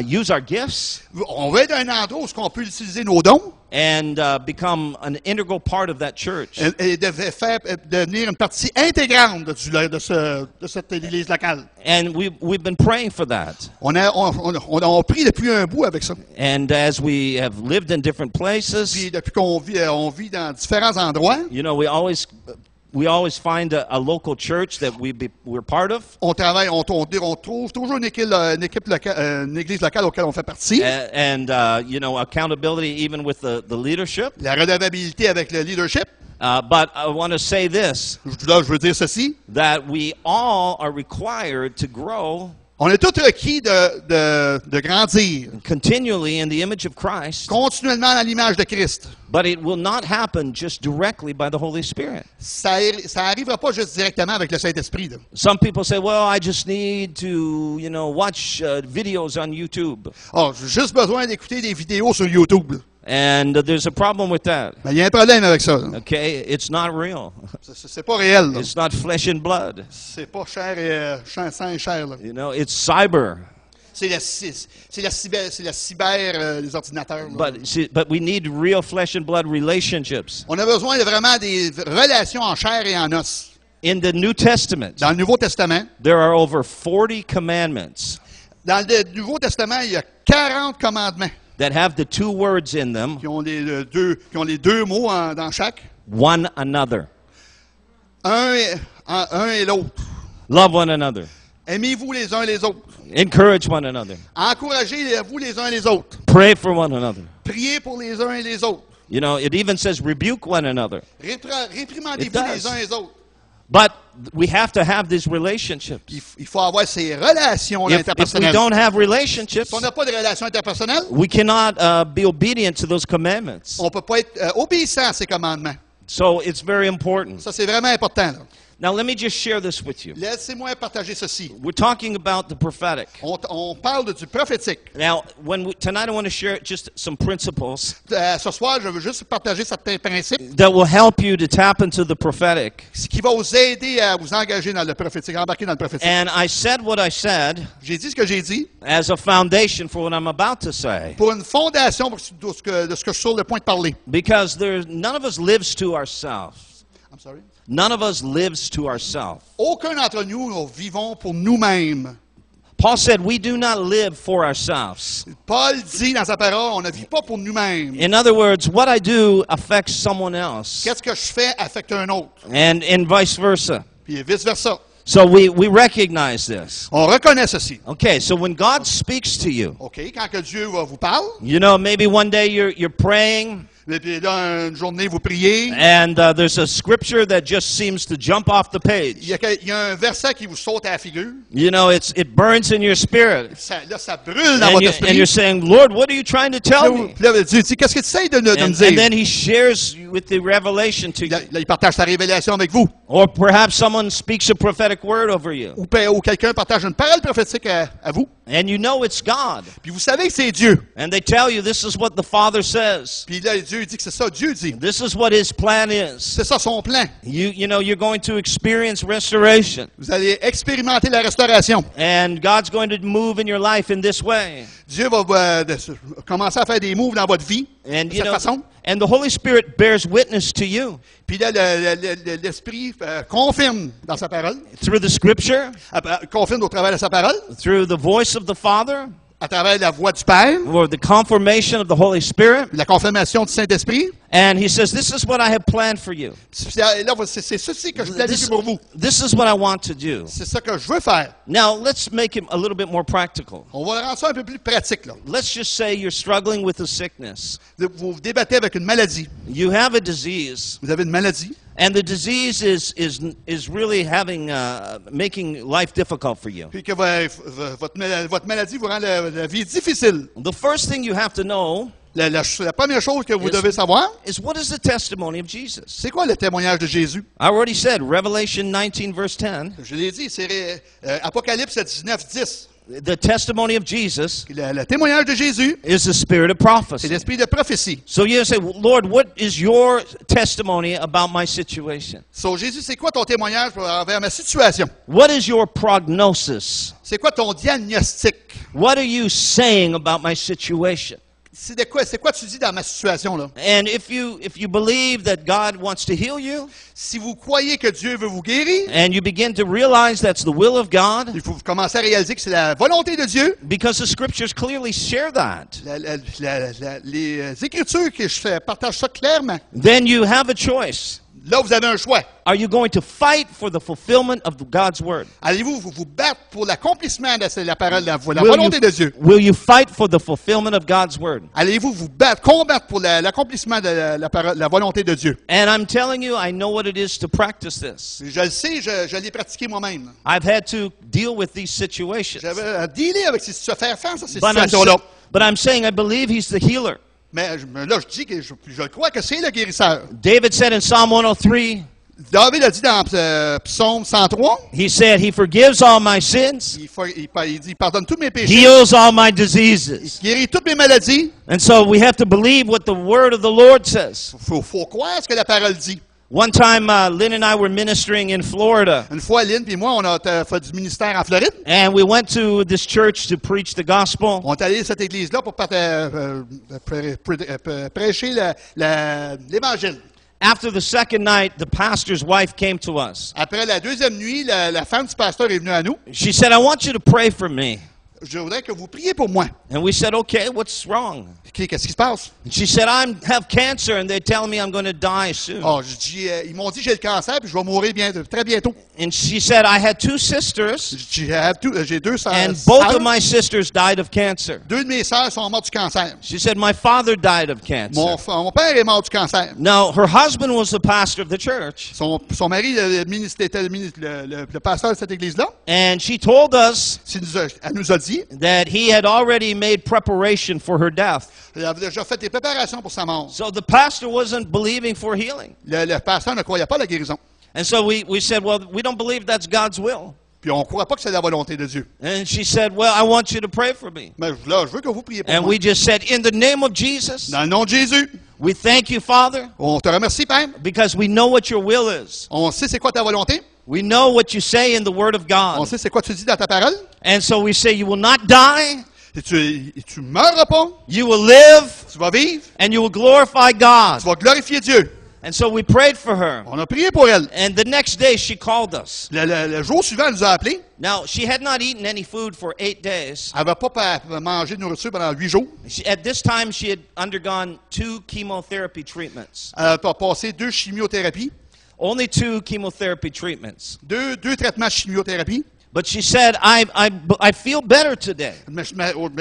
use our gifts On veut être un endroit où on peut utiliser nos dons and become an integral part of that church. et devenir une partie intégrante de cette église locale. And we've been praying for that. On a pris depuis un bout avec ça. And as we have lived in different places, Puis depuis on vit dans différents endroits, we always find a local church that we're part of. on travaille, on trouve toujours une équipe locale, une église locale auquel on fait partie. And accountability even with the leadership. La redevabilité avec le leadership. But I want to say this, Là, je veux dire ceci. that we all are required to grow On est tous requis de grandir continually in the image of Christ, continuellement dans l'image de Christ. but it will not happen just directly by the Holy Spirit. Ça arrivera pas juste directement avec le Saint-Esprit, là. Some people say, well, I just need to, watch videos on YouTube. Oh, j'ai juste besoin d'écouter des vidéos sur YouTube, là. And there's a problem with that. Mais il y a un problème avec ça, là. Okay? It's not real. C'est pas réel, là. It's not flesh and blood. C'est pas chair et sang et chair, là. It's cyber. C'est la cyber, les ordinateurs, là. But we need real flesh and blood relationships. On a besoin de vraiment des relations en chair et en os. In the New Testament, Dans le Nouveau Testament, there are over 40 commandments dans le Nouveau Testament, il y a 40 commandements that have the two words in them, qui ont les deux mots dans chaque. one another. Un et l'autre. Love one another. Aimez-vous les uns les autres. Encourage one another. Encouragez-vous les uns les autres. Pray for one another. Priez pour les uns et les autres. You know, it even says rebuke one another. Réprimandez-vous It does. les uns les autres. But we have to have these relationships. Il faut avoir ces relations If we interpersonnelles. don't have relationships, Si on n'a pas de relations interpersonnelles, we cannot be obedient to those commandments. on ne peut pas être obéissant à ces commandements. So it's very important. Ça, c'est vraiment important. Là. Now, let me just share this with you. Laissez-moi partager ceci. We're talking about the prophetic. On parle du prophétique. Now, tonight I want to share just some principles Ce soir, je veux juste partager certains principes that will help you to tap into the prophetic. ce qui va vous aider à vous engager dans le prophétique, à embarquer dans le prophétique. And I said what I said J'ai dit ce que j'ai dit as a foundation for what I'm about to say. pour une fondation de ce que je suis sur le point de parler. Because none of us lives to ourselves. I'm sorry. None of us lives to ourselves. Aucun d'entre nous vivons pour nous-mêmes. Paul said we do not live for ourselves. Paul dit dans sa parole, on ne vit pas pour nous-mêmes. In other words, what I do affects someone else, Qu'est-ce que je fais affecte un autre. and vice versa. Puis vice-versa. So we recognize this. On reconnaît ceci. Okay, so when God speaks to you, OK, quand que Dieu vous parle, you know, maybe one day you're praying, et puis là, une journée, vous priez, and there's a scripture that just seems to jump off the il page. y a un verset qui vous saute à la figure. You know, it burns in your spirit, Ça brûle dans and votre and you're esprit. saying, Lord, what are you trying to tell me? Puis là, Dieu dit, qu'est-ce que tu sais de me And dire? then He shares with the revelation to you, Là, il partage sa révélation avec vous. or perhaps someone speaks a prophetic word over you, Ou quelqu'un partage une parole prophétique à vous. and you know it's God, Puis vous savez que c'est Dieu. and they tell you this is what the Father says. Puis là, Dieu dit que c'est ça, Dieu dit. This is what His plan is. C'est ça son plan. You know, you're going to experience restoration, Vous allez expérimenter la restauration. and God's going to move in your life in this way. Dieu va commencer à faire des moves dans votre vie And de you cette know, façon. and the Holy Spirit bears witness to you Puis là, l'Esprit confirme dans sa parole, through the Scripture, confirme au travers de sa parole, through the voice of the Father, à travers la voix du Père, or the confirmation of the Holy Spirit. la confirmation du Saint-Esprit. And He says, "This is what I have planned for you. Là, c'est ceci que je planifie pour vous. This is what I want to do." C'est ça que je veux faire. Now, let's make it a little bit more practical. On va rendre ça un peu plus pratique. Là. Let's just say you're struggling with a sickness. Vous vous débattez avec une maladie. You have a disease. Vous avez une maladie. And the disease is really making life difficult for you. Puis que votre maladie vous rend la vie difficile. The first thing you have to know La première chose que vous devez savoir, is what is the testimony of Jesus. c'est quoi le témoignage de Jésus? I already said Revelation 19 verse 10. Je l'ai dit, c'est Apocalypse 19, 10. The testimony of Jesus Le témoignage de Jésus, is the spirit of c'est prophecy. l'esprit de prophétie. So you say, Lord, what is your testimony about my situation? So, Jésus, c'est quoi ton témoignage envers ma situation? What is your prognosis? C'est quoi ton diagnostic? What are you saying about my situation? C'est quoi tu dis dans ma situation, là? And if you believe that God wants to heal you, Si vous croyez que Dieu veut vous guérir, and you begin to realize that's the will of God, il faut commencer à réaliser que c'est la volonté de Dieu. because the scriptures clearly share that, Les Écritures, que je partage ça clairement. then you have a choice. Là, vous avez un choix. Are you going to fight for the fulfillment of God's word? Allez-vous vous battre pour l'accomplissement de la parole, la volonté de Dieu? Will you fight for the fulfillment of God's word? Allez-vous vous combattre pour l'accomplissement de la volonté de Dieu? And I'm telling you, I know what it is to practice this. Je le sais, je l'ai pratiqué moi-même. I've had to deal with these situations. J'avais à dealer avec faire face à ces But situations-là. I'm saying I believe He's the healer. Mais là, je dis que je crois que c'est le guérisseur. David said in Psalm 103, David a dit dans Psaume 103, he said, He forgives all my sins, il dit, pardonne tous mes péchés, heals all my diseases. il guérit toutes mes maladies. And so we have to believe what the word of the Lord says. Faut croire ce que la parole dit. One time, Lynn and I were ministering in Florida, Une fois, Lynn et moi, on a fait du ministère en Floride. and we went to this church to preach the gospel. On est allé à cette église-là pour prêcher l'Évangile. After the second night, the pastor's wife came to us. Après la deuxième nuit, la femme du pasteur est venue à nous. She said, I want you to pray for me. Je voudrais que vous priez pour moi. And we said, okay, what's wrong? Qu'est-ce qui se passe? And she said, I have cancer and they tell me I'm going to die soon. Oh, je dis, ils m'ont dit que j'ai le cancer puis je vais mourir très bientôt. And she said, I had two sisters J'ai deux sœurs. and both of my sisters died of cancer. Deux de mes sœurs sont mortes du cancer. She said, my father died of cancer. Mon père est mort du cancer. Now, her husband was the pastor of the church. Son mari était le pasteur de cette église-là. And she told us Elle nous a dit that he had already made preparation for her death. qu'il avait déjà fait des préparations pour sa mort. So the pastor wasn't believing for healing. Le pasteur ne croyait pas à la guérison. And so we said, well, we don't believe that's God's will. Puis on ne croit pas que c'est la volonté de Dieu. And she said, well, I want you to pray for me. Mais là, je veux que vous priez pour And moi. we just said, in the name of Jesus, Dans le nom de Jésus, we thank you, Father, on te remercie, Père. because we know what your will is. On sait c'est quoi ta volonté. We know what you say in the Word of On God. sait c'est quoi tu dis dans ta parole. And so we say, you will not die, Et tu meureras pas. you will live, Tu vas vivre. and you will glorify God. Tu vas glorifier Dieu. And so we prayed for her. On a prié pour elle. And the next day she called us. Le jour suivant, elle nous a appelés. Now, she had not eaten any food for 8 days. Elle n'avait pas mangé de nourriture pendant 8 jours. At this time, she had undergone 2 chemotherapy treatments. Elle a passé 2 chimiothérapies. Only 2 chemotherapy treatments. Deux traitements de chimiothérapie. But she said, I feel better today. Mais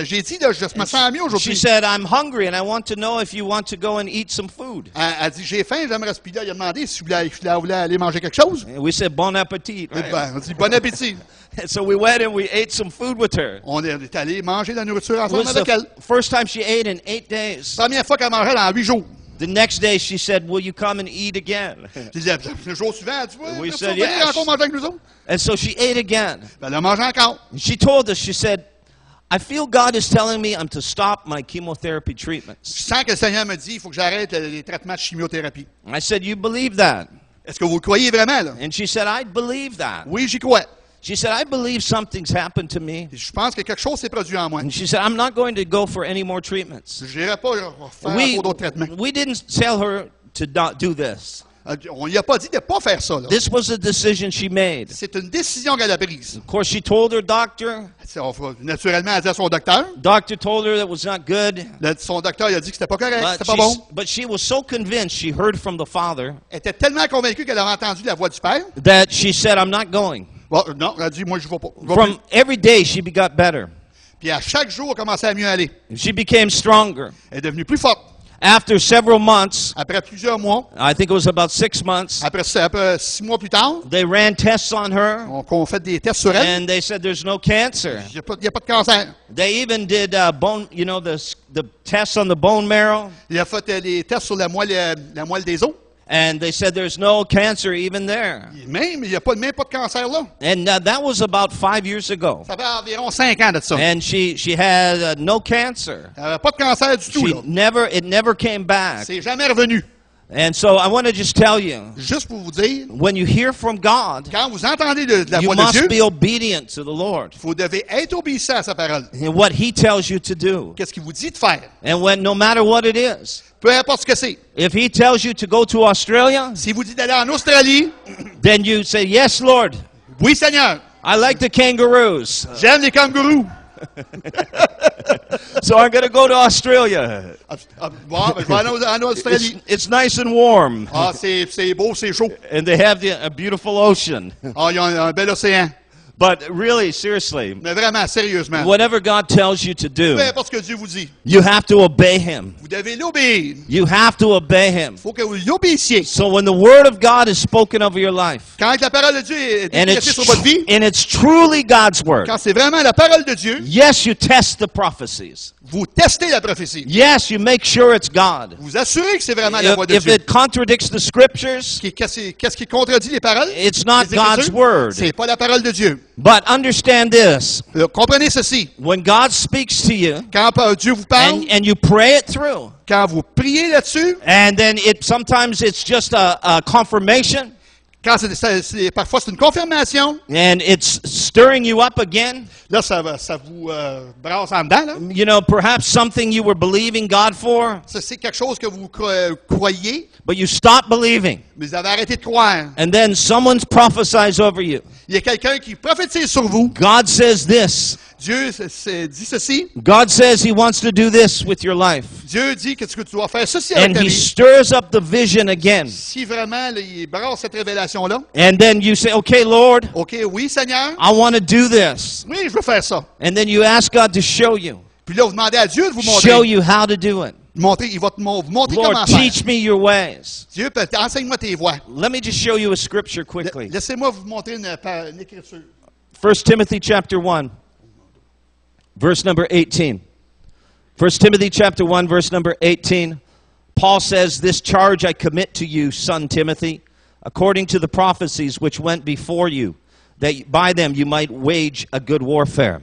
j'ai dit, là, je me sens mieux She aujourd'hui. said, I'm hungry and I want to know if you want to go and eat some food. Elle dit, j'ai faim, j'aimerais se piler. Il a demandé si vous voulez aller manger quelque chose. And we said, bon appetit. Eh Right? ben, on dit, bon appétit. And so we went and we ate some food with her. On est allé manger la nourriture It ensemble was avec elle. the first time she ate in 8 days. Première fois qu'elle mangeait dans 8 jours. The next day she said, will you come and eat again? J'ai dit, le jour suivant, elle dit, We oui, tu said vas venir yes. encore manger avec nous autres? And so she ate again. Ben, elle a mangé encore. And she told us, she said, I feel God is telling me I'm to stop my chemotherapy treatments. Je sens que le Seigneur me dit, il faut que j'arrête les traitements de chimiothérapie. I said, you believe that? Est-ce que vous le croyez vraiment, là? And she said, I believe that. Oui, j'y crois. She said, I believe something's happened to me. Je pense que quelque chose s'est produit en moi. And she said, I'm not going to go for any more treatments. Je n'irai pas faire encore d'autres traitements. We didn't tell her to not do this. On lui a pas dit de ne pas faire ça, là. This was a decision she made. C'est une décision qu'elle a prise. Of course, she told her doctor. Naturellement, elle a dit à son docteur. Doctor told her that was not good. Son docteur il a dit que c'était pas correct, c'était pas bon. But she was so convinced she heard from the Father Elle était tellement convaincue qu'elle avait entendu la voix du Père. that she said, I'm not going. Bon, non, elle a dit, moi, je ne vais pas. Je vais From plus. every day, she got better. Puis à chaque jour, elle commençait à mieux aller. She became stronger. Elle est devenue plus forte. After several months, Après plusieurs mois, I think it was about 6 months, après 6 mois plus tard, they ran tests on her, on fait des tests sur elle. and they said there's no cancer. Il n'y a pas de cancer. They even did bone, you know, the tests on the bone marrow, Il a fait des tests sur la moelle des os. and they said there's no cancer even there. Même, il n'y a même pas de cancer là. And that was about 5 years ago. Ça fait environ 5 ans de ça. And she had no cancer. Elle n'avait pas de cancer du tout. Là. It never came back. C'est jamais revenu. And so I want to just tell you, Juste pour vous dire, when you hear from God, quand vous entendez de la you voix de must Dieu, be obedient to the Lord vous devez être obéissant à sa parole. in what He tells you to do. Qu'est-ce qu'il vous dit de faire? And no matter what it is, Peu importe ce que c'est. if He tells you to go to Australia, Si vous dites d'aller en Australie, then you say, yes, Lord, oui Seigneur, I like the kangaroos, j'aime les kangourous. so I'm going to go to Australia. Bon, ben, je vais aller en Australie. It's nice and warm, Ah, c'est beau, c'est chaud. and they have a beautiful ocean. Ah, il y a un bel océan. But really, seriously, Mais vraiment, sérieusement. whatever God tells you to do, Peu importe ce que Dieu vous dit, you have to obey Him. vous devez l'obéir. You have to obey Him. Il faut que vous l'obéissiez. So when the Word of God is spoken over your life, Quand la parole de Dieu est and décrétée sur votre vie, it's truly God's Word, quand c'est vraiment la parole de Dieu, yes, you test the prophecies. vous testez la prophétie. Yes, you make sure it's God. Vous assurez que c'est vraiment la voix de If Dieu. it contradicts the Scriptures, Qu'est-ce qui contredit les paroles? it's not Les God's Écritures? Word. C'est pas la parole de Dieu. But understand this, Comprenez ceci. when God speaks to you, Quand Dieu vous parle, and you pray it through, quand vous priez là-dessus, and then sometimes it's just a confirmation, Quand parfois c'est une confirmation, and it's stirring you up again. là, ça vous brasse en dedans. Là. You know, perhaps something you were believing God for, Ça, c'est quelque chose que vous croyez, but you stopped believing. mais vous avez arrêté de croire. And then someone prophesies over you. Il y a quelqu'un qui prophétise sur vous. God says this. Dieu dit ceci. God says he wants to do this with your life. Dieu dit que tu dois faire ceci avec And ta he vie. stirs up the vision again. Si vraiment là, il brasse cette révélation-là, And then you say, okay, Lord, OK, oui, Seigneur, I want to do this. oui, je veux faire ça. And then you ask God to show you. Puis là, vous demandez à Dieu de vous montrer. Show you how to do it. Il va vous montrer Lord, comment faire. teach me your ways. Dieu, enseigne-moi tes voies. Let me just show you a scripture quickly. Laissez-moi vous montrer une écriture. 1 Timothy chapter 1, verse number 18. 1 Timothy chapter 1, verse number 18. Paul says, "This charge I commit to you, son Timothy, according to the prophecies which went before you, that by them you might wage a good warfare."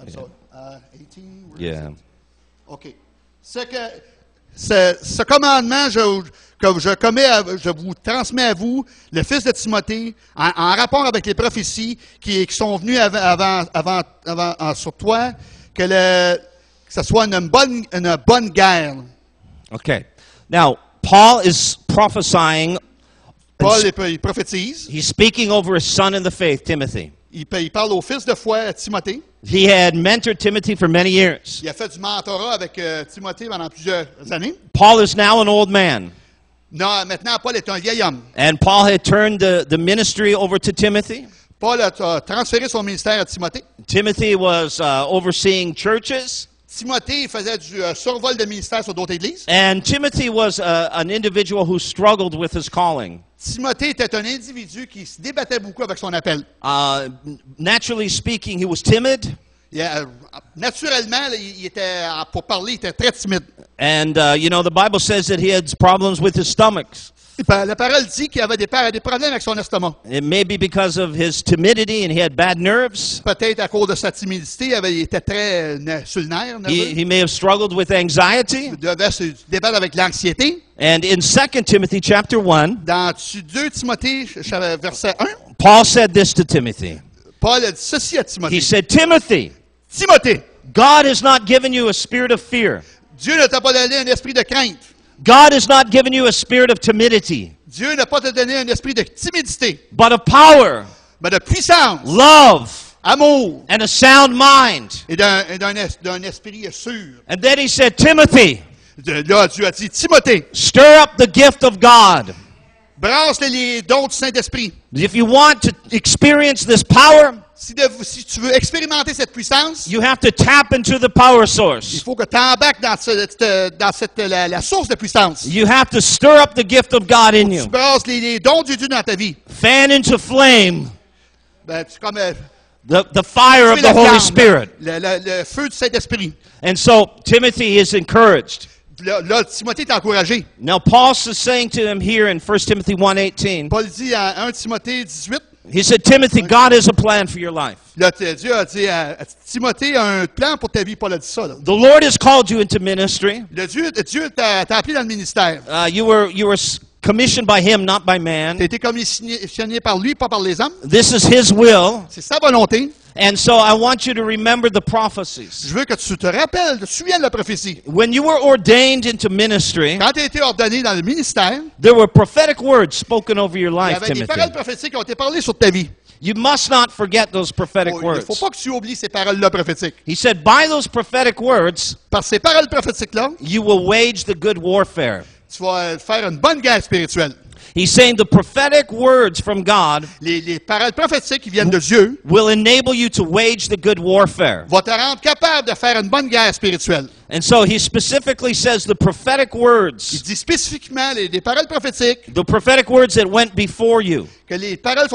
I'm sorry. 18, where is Yeah. it? OK. Ce commandement que je vous transmets à vous, le fils de Timothée, en rapport avec les prophéties qui sont venues sur toi, que ce soit une bonne guerre. Okay. Now, Paul is prophesying. Paul, il prophétise. He's speaking over his son in the faith, Timothy. Il parle au fils de foi, Timothée. He had mentored Timothy for many years. Il a fait du mentorat avec Timothée pendant plusieurs années. Paul is now an old man. Non, maintenant, Paul est un vieil homme. And Paul had turned the ministry over to Timothy. Paul a transféré son ministère à Timothée. Timothy was overseeing churches. Timothée faisait du survol de ministère sur d'autres églises. And Timothy was an individual who struggled with his calling. Timothée était un individu qui se débattait beaucoup avec son appel. Naturally speaking, he was timid. Naturellement, il était, pour parler, il était très timide. And, you know, the Bible says that he had problems with his stomach. La parole dit qu'il avait des problèmes avec son estomac. It may be because of his timidity and he had bad nerves. Peut-être à cause de sa timidité, il était très sur le nerf. He may have struggled with anxiety. Il devait se débattre avec l'anxiété. And in 2 Timothy chapter 1, Dans 2 Timothée, verset 1, Paul said this to Timothy. Paul a dit ceci à Timothée. He said, Timothy, Timothée, God has not given you a spirit of fear. Dieu ne t'a pas donné un esprit de crainte. God has not given you a spirit of timidity, Dieu n'a pas te donné un esprit de timidité, but of power, mais de puissance, love, amour and a sound mind. et d'un esprit sûr. And then he said, Timothy, Là, Dieu a dit, Timothée, stir up the gift of God. brasse les dons du Saint-Esprit. If you want to experience this power, Si tu veux expérimenter cette puissance, you have to tap into the power il source. faut que tu embarques dans la source de puissance. You have to stir up the gift of God in Tu you. brasses les dons de Dieu dans ta vie. Fan into flame C'est comme the fire of tuer the la Holy flamme, Spirit. le feu du Saint-Esprit. And so Timothy is encouraged. Là, Timothée est encouragé. Now Paul is saying to him here in 1 Timothy 1:18, Paul dit en 1 Timothée 18, he said, Timothy, God has a plan for your life. là, Dieu a dit à Timothée a un plan pour ta vie. Paul a dit ça. Là. The Lord has called you into ministry. Dieu t'a appelé dans le ministère. You were commissioned by him, not by Tu man. as été commissionné par lui, pas par les hommes. This is his will. C'est sa volonté. And so I want you to remember the prophecies. Je veux que tu te rappelles, tu te souviennes de la prophétie. When you were ordained into ministry, Quand tu as été ordonné dans le ministère, there were prophetic words spoken over your il y life, avait des Timothy. paroles prophétiques qui ont été parlées sur ta vie. You must not forget those prophetic Il ne words. faut pas que tu oublies ces paroles-là prophétiques. He said, by those prophetic words, Par ces paroles prophétiques-là, you will wage the good warfare. tu vas faire une bonne guerre spirituelle. He's saying the prophetic words from God Les paroles prophétiques qui viennent de Dieu will enable you to wage the good warfare. vont te rendre capable de faire une bonne guerre spirituelle. And so he specifically says the prophetic Il words, dit spécifiquement les paroles prophétiques, the prophetic words that went before you. que les paroles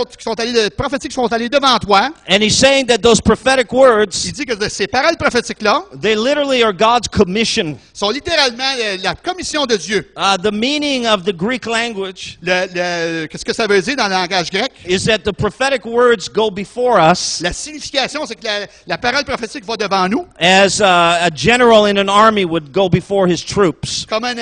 prophétiques sont allées devant toi. And he's saying that those prophetic Il words, dit que ces paroles prophétiques-là they literally are God's commission. sont littéralement la commission de Dieu. The meaning of the Greek language Qu'est-ce que ça veut dire dans le langage grec? is that the prophetic words go before us La signification, c'est que la parole prophétique va devant nous, as a general in an army would go before his troops. comme un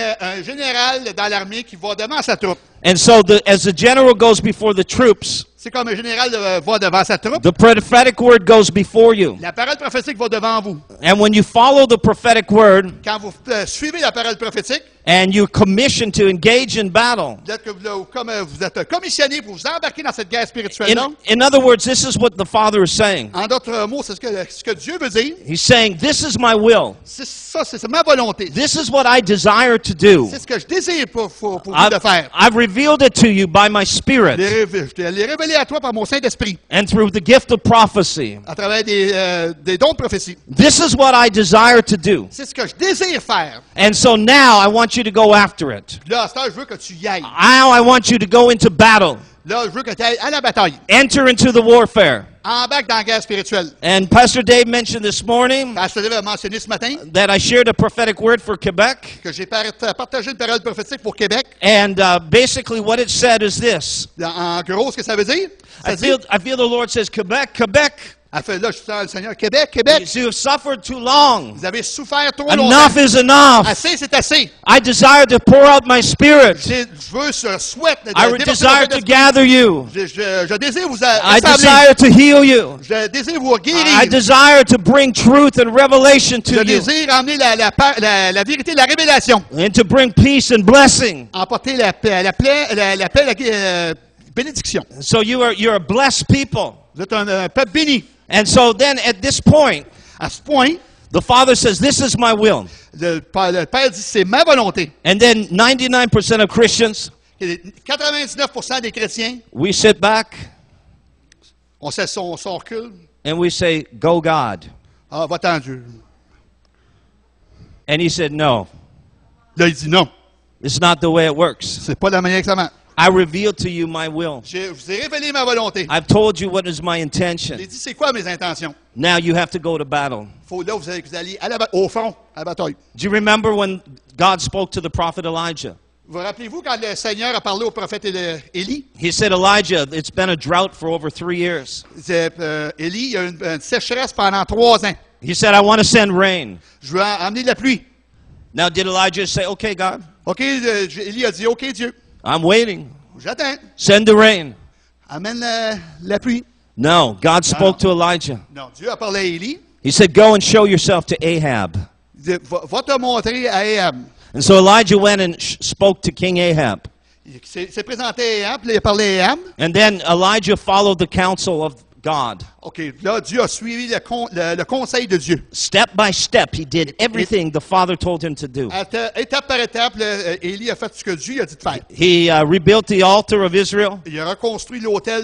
général dans l'armée qui va devant sa troupe. And so as the general goes before the troops, C'est comme un général va devant sa troupe. the prophetic word goes before you. La parole prophétique va devant vous. And when you follow the prophetic word Quand vous suivez la parole prophétique, and you're commissioned to engage in battle, vous êtes commissionné pour vous embarquer dans cette guerre spirituelle-là. in other words, this is what the Father is saying. En d'autres mots, c'est ce que Dieu veut dire. He's saying, this is my will. C'est ma volonté. This is what I desire to do. C'est ce que je désire pour vous de faire. I've revealed it to you by my Spirit Je te l'ai révélé à toi par mon Saint-Esprit, and through the gift of prophecy. à travers des dons de prophétie. This is what I desire to do. C'est ce que je désire faire. And so now I want you to go after it. Là, à cette heure, je veux que tu y ailles. Now I want you to go into battle. Là, je veux que tu ailles à la bataille. Enter into the warfare. Embarque dans la guerre spirituelle. And Pastor Dave mentioned this morning Pasteur Dave a mentionné ce matin that I shared a prophetic word for Quebec. que j'ai partagé une parole prophétique pour Québec. And basically what it said is this. En gros, ce que ça veut dire? Ça dit, I feel the Lord says, Quebec, Quebec, elle fait, là, je sens le Seigneur. Québec, Québec, you have suffered too long. vous avez souffert trop Enough longtemps. is enough. Assez, c'est assez. I desire to pour out my spirit. Je souhaite I desire to gather you. Je désire vous I assembler. desire to heal you. Je désire vous guérir. I desire to bring truth and revelation Je to you. désire emmener la vérité, la révélation. And to bring peace and blessing. Emporter la paix, la bénédiction. So you're a blessed people. Vous êtes un peuple béni. And so then at this point, À ce point, the Father says, this is my will. le Père dit, c'est ma volonté. And then 99% of Christians, 99% des chrétiens, we sit back on sait son recul. and we say, go God. Ah, va-t'en Dieu. And he said, no, Là, il dit non. it's not the way it works. C'est pas la manière que ça marche. I revealed to you my will. Je vous ai révélé ma volonté. I've told you what is my Je intention. lui ai dit, c'est quoi mes intentions? Now you have to go to battle. Là, vous allez au front, à la bataille. Do you remember when God spoke to the prophet Elijah? Vous rappelez-vous quand le Seigneur a parlé au prophète Élie? He said, Elijah, it's been a drought for over 3 years. Élie, il y a une sécheresse pendant 3 ans. He said, I want to send rain. Je veux amener de la pluie. Now, did Elijah say, okay, God, OK, Élie a dit, OK, Dieu, I'm waiting. j'attends. Send the rain. Amène la pluie. No, God spoke to Elijah. Non, Dieu a parlé à Élie. He said, go and show yourself to Ahab. Il dit, va te montrer à Ahab. And so Elijah went and spoke to King Ahab. Il s'est présenté à Ahab, puis il a parlé à Ahab. And then Elijah followed the counsel of God. OK, là, Dieu a suivi le conseil de Dieu. Step by step, he did everything the Father told him to do. Étape par étape, Élie a fait ce que Dieu a dit de faire. He rebuilt the altar of Israel, Il a reconstruit l'autel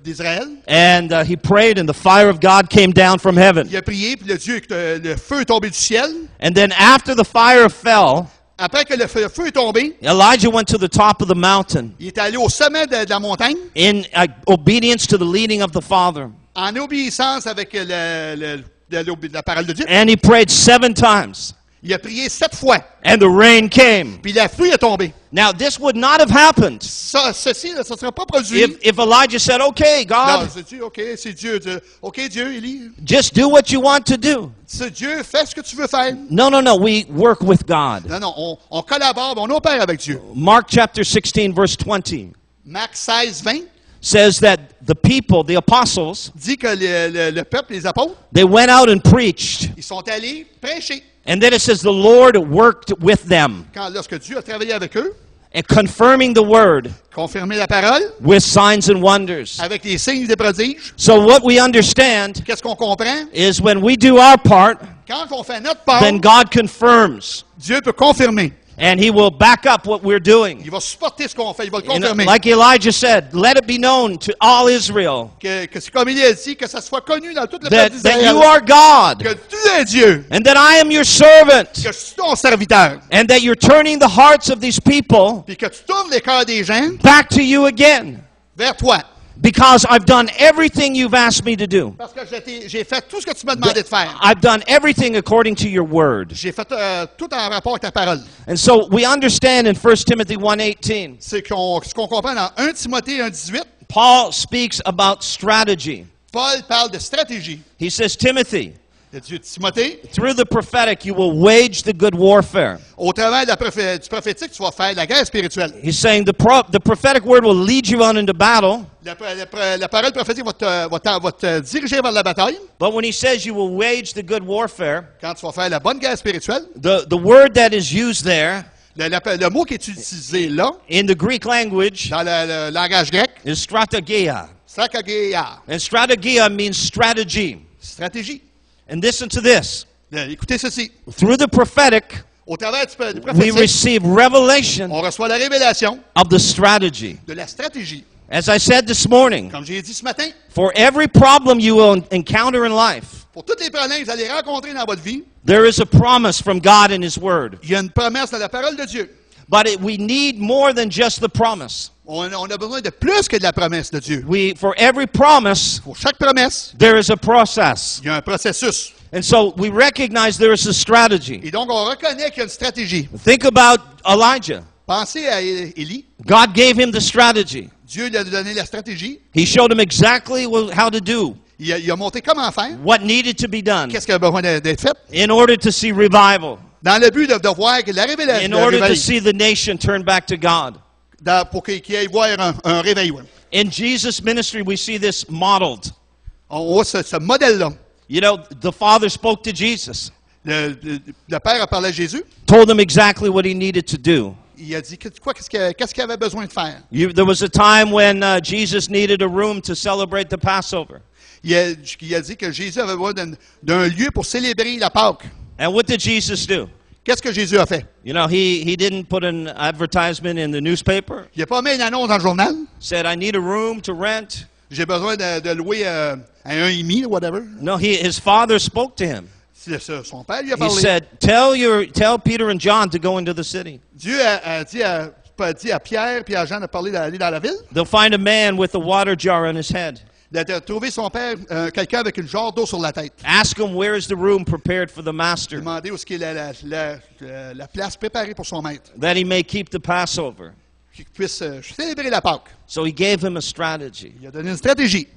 d'Israël. and he prayed, and the fire of God came down from heaven. Il a prié, puis le feu est tombé du ciel. And then after the fire fell, Après que le feu est tombé, Elijah went to the top of the mountain il est allé au sommet de la montagne in obedience to the leading of the Father. en obéissance avec la parole de Dieu. And he prayed 7 times, Il a prié 7 fois, and the rain came. puis la pluie est tombée. Now, this would not have happened Ceci ne serait pas produit. if Elijah said, okay, Non, God, c'est Dieu, OK, c'est Dieu. OK, Dieu, Élie. just do what you want to do. C'est Dieu, fais ce que tu veux faire. No, we work with God. Non, on collabore, on opère avec Dieu. Mark chapter 16, verse 20 Marc 16, 20 says that the people, the apostles, dit que le peuple, les apôtres, they went out and preached. ils sont allés prêcher. And then it says the Lord worked with them, Lorsque Dieu a travaillé avec eux, and confirming the word confirmé la parole, with signs and wonders. avec les signes et des prodiges, So what we understand qu'est-ce qu'on comprend? is when we do our part, Quand on fait notre part, then God confirms, Dieu peut confirmer. and he will back up what we're doing. Il va supporter ce qu'on fait, il va le You know, confirmer. like Elijah said, let it be known to all Israel Que c'est comme il a dit, que ça soit connu dans toute le that, peuple that d'Israël, you are God, que tu es Dieu, and that I am your servant, que je suis ton serviteur, and that you're turning the hearts of these people puis que tu tournes les cœurs des gens back to you again, vers toi. because I've done everything you've asked me to do. Parce que j'ai fait tout ce que tu m'as demandé de faire. I've done everything according to your word. J'ai fait tout en rapport avec ta parole. And so we understand in 1 Timothy 1:18, C'est ce qu'on comprend dans 1 Timothée 1,18. Paul speaks about strategy. Paul parle de stratégie. He says, Timothy, Il a dit, Timothée, through the prophetic, you will wage the good warfare. au travers de du prophétique, tu vas faire la guerre spirituelle. He's saying the prophetic word will lead you on into battle. La parole prophétique va te diriger vers la bataille. But when he says you will wage the good warfare, Quand tu vas faire la bonne guerre spirituelle, the word that is used there le mot qui est utilisé là, in the Greek language dans le langage grec, is strategia. stratégia, And strategia means strategy. stratégie. And listen to this. Écoutez ceci. Through the prophetic, Au travers du we prophétique, receive revelation on reçoit la révélation of the strategy. de la stratégie. As I said this morning, Comme j'ai dit ce matin, for every problem you will encounter in life, pour tous les problèmes que vous allez rencontrer dans votre vie, there is a promise from God in His Word. il y a une promesse dans la parole de Dieu. But we need more than just the promise. On a besoin de plus que de la promesse de Dieu. For every promise, Pour chaque promesse, there is a process. il y a un processus. And so we recognize there is a strategy. Et donc, on reconnaît qu'il y a une stratégie. Think about Elijah. Pensez à Élie. God gave him the strategy. Dieu lui a donné la stratégie. He showed him exactly how to do Il a montré comment faire. what needed to be done Qu'est-ce qui a besoin d'être fait. in order to see revival, Dans le but de voir que la révélation, in order to see the nation turn back to God. pour qu'il y ait voir un réveil. Ouais. In Jesus' ministry, we see this modeled. On voit ce modèle-là. You know, the Father spoke to Jesus, Le Père a parlé à Jésus. told him exactly what he needed to do. Il a dit qu'est-ce qu'il avait besoin de faire. There was a time when Jesus needed a room to celebrate the Passover. Il a dit que Jésus avait besoin d'un lieu pour célébrer la Pâque. And what did Jesus do? Qu'est-ce que Jésus a fait? You know, he didn't put an advertisement in the newspaper. Il n'a pas mis une annonce dans le journal. Said, I need a room to rent. J'ai besoin de louer à 1,5, whatever. No, his Father spoke to him. Son père lui a He parlé. said, tell Peter and John to go into the city. Dieu a dit à Pierre et à Jean de parler d'aller dans la ville, They'll find a man with a water jar on his head. de trouver son père, quelqu'un avec une jarre d'eau sur la tête. Ask him, where is the room prepared for the master, Demander où est-ce qu'il est la place préparée pour son maître, that he may keep the Passover. qu'il puisse célébrer la Pâque. So he gave him a strategy. Il a donné une stratégie.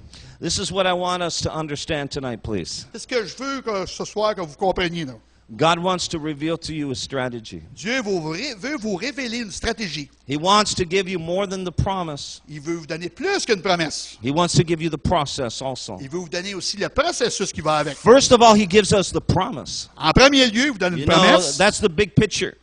This is what I want us to understand tonight, please. C'est ce que je veux que ce soir que vous compreniez. Là. God wants to reveal to you a strategy. Dieu veut vous révéler une stratégie. He wants to give you more than the promise. Il veut vous donner plus qu'une promesse. He wants to give you the process also. Il veut vous donner aussi le processus qui va avec. First of all, he gives us the promise. En premier lieu, il vous donne You une know, promesse. that's the big picture.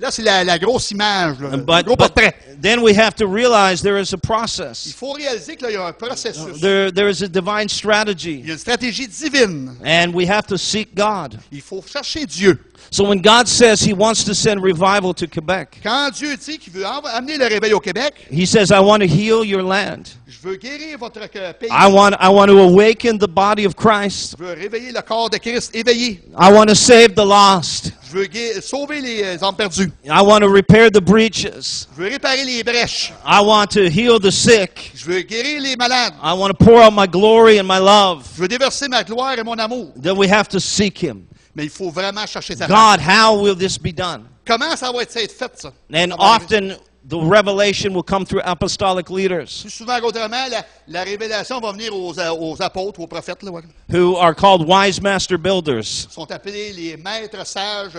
Là, c'est la grosse image, là, le But gros portrait. then we have to realize there is a Il process. faut réaliser qu'il y a un processus. There is a divine Il strategy. y a une stratégie divine. And we have to seek God. Il faut chercher Dieu. So when God says he wants to send revival to Quebec, Quand Dieu dit qu'il veut amener le réveil au Québec, he says, I want to heal your land. je veux guérir votre pays. I want to awaken the body of Christ. Je veux réveiller le corps de Christ éveillé. I want to save the lost. Je veux sauver les âmes perdues. I want to repair the breaches. Je veux réparer les brèches. I want to heal the sick. Je veux guérir les malades. I want to pour out my glory and my love. Je veux déverser ma gloire et mon amour. Then we have to seek him. Mais il faut vraiment chercher sa God, how will this be done? Comment ça va être fait, ça? And often the revelation will come through apostolic leaders Plus souvent qu'autrement, la révélation va venir aux apôtres, aux prophètes, là, ouais. who are called wise master builders. Ils sont appelés les maîtres sages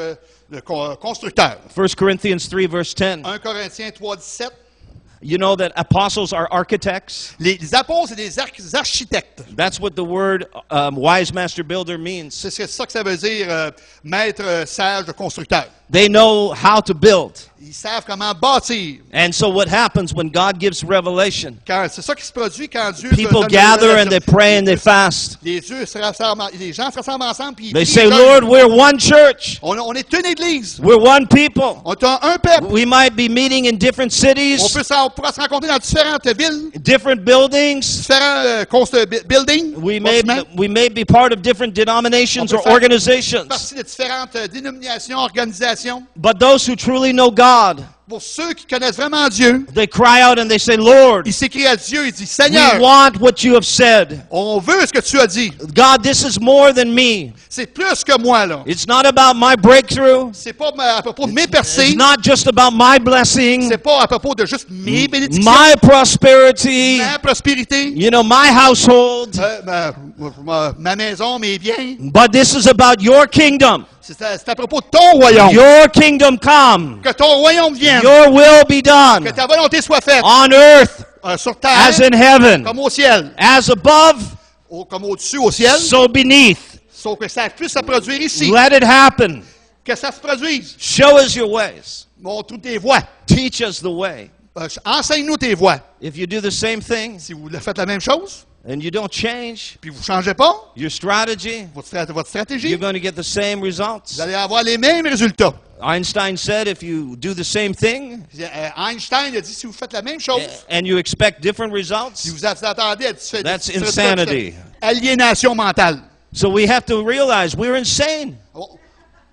constructeurs. 1 Corinthians 3 verse 10. 1 Corinthiens 3, 17. You know that apostles are architects? Les apôtres, c'est des architectes. That's what the word wise master builder means. C'est ça que ça veut dire, maître sage constructeur. They know how to build. Ils savent comment bâtir. And so what happens when God gives revelation? C'est ça qui se produit quand Dieu People donne gather une and they pray and they fast. les gens se rassemblent ensemble puis ils They prient, say, ils jeûnent. Lord, we're one church. On est une église. We're one people. On est un peuple. We might be meeting in different On cities, pourra se rencontrer dans différentes villes, different buildings. différents buildings, We bâtiments, may be part of different denominations On or peut faire organizations. partie de différentes dénominations, organisations. But those who truly know God, pour ceux qui connaissent vraiment Dieu, they cry out and they say, Lord, ils s'écrient à Dieu, ils disent, we Seigneur, want what you have said. on veut ce que tu as dit. God, this is more than me. C'est plus que moi, là. It's not about my breakthrough. C'est pas à propos de mes It's percées. not just about my blessing, C'est pas à propos de juste mes bénédictions, my prosperity, ma prospérité, you know, my household. ma maison, mes biens. But this is about your kingdom. C'est à propos de ton royaume. Your kingdom come. Que ton royaume vienne. Your will be done Que ta volonté soit faite on earth sur as terre in heaven. comme au ciel. As above, Comme au-dessus au ciel. so beneath. Sauf que ça puisse se produire ici. Let it happen. Que ça se produise. Show us your ways. Montre-nous tes voies. Teach us the way. Enseigne-nous tes voies. If you do the same thing Si vous faites la même chose, and you don't change puis vous ne changez pas your strategy, votre stratégie, you're going to get the same results. vous allez avoir les mêmes résultats. Einstein said if you do the same thing Einstein a dit, si vous faites la même chose, and you expect different si results, vous attendez à that's insanity. aliénation mentale. So we have to realize we're insane.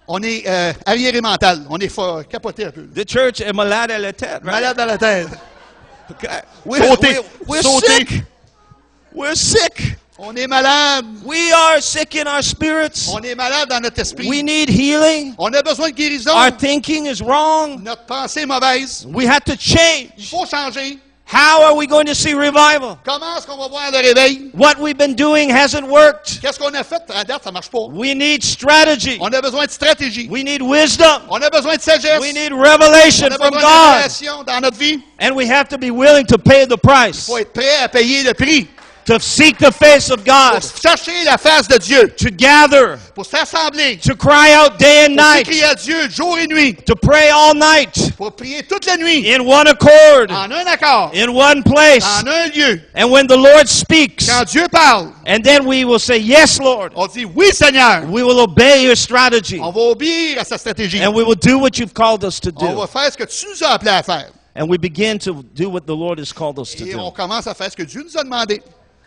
On est arriéré mental. On est capoté un peu. The church est malade à la tête, right? Malade dans la tête. Okay. We're Sauter. sick. We're sick. On est malade. We are sick in our spirits. On est malade dans notre esprit. We need healing. On a besoin de guérison. Our thinking is wrong. Notre pensée est mauvaise. We have to Il change. faut changer. How are we going to see revival? Comment est-ce qu'on va voir le réveil? What we've been doing hasn't worked. Qu'est-ce qu'on a fait? À date, ça marche pas. We need strategy. On a besoin de stratégie. We need wisdom. On a besoin de sagesse. We need On revelation a from besoin de God. révélation dans notre vie. And we have to be willing to pay the Il price. faut être prêt à payer le prix. To seek the face of Pour God. chercher la face de Dieu. To gather. Pour s'assembler. To cry out day and Pour night. s'écrier à Dieu jour et nuit. To pray all night. Pour prier toute la nuit. In one accord. En un accord. In one place. En un lieu. And when the Lord speaks, Quand Dieu parle, and then we will say, Yes, Lord. on dit oui, Seigneur. We will obey your strategy. On va obéir à sa stratégie. And we will do what you've called us to On do. va faire ce que tu nous as appelé à faire. And we begin to do what the Lord has called us to Et on do. commence à faire ce que Dieu nous a demandé.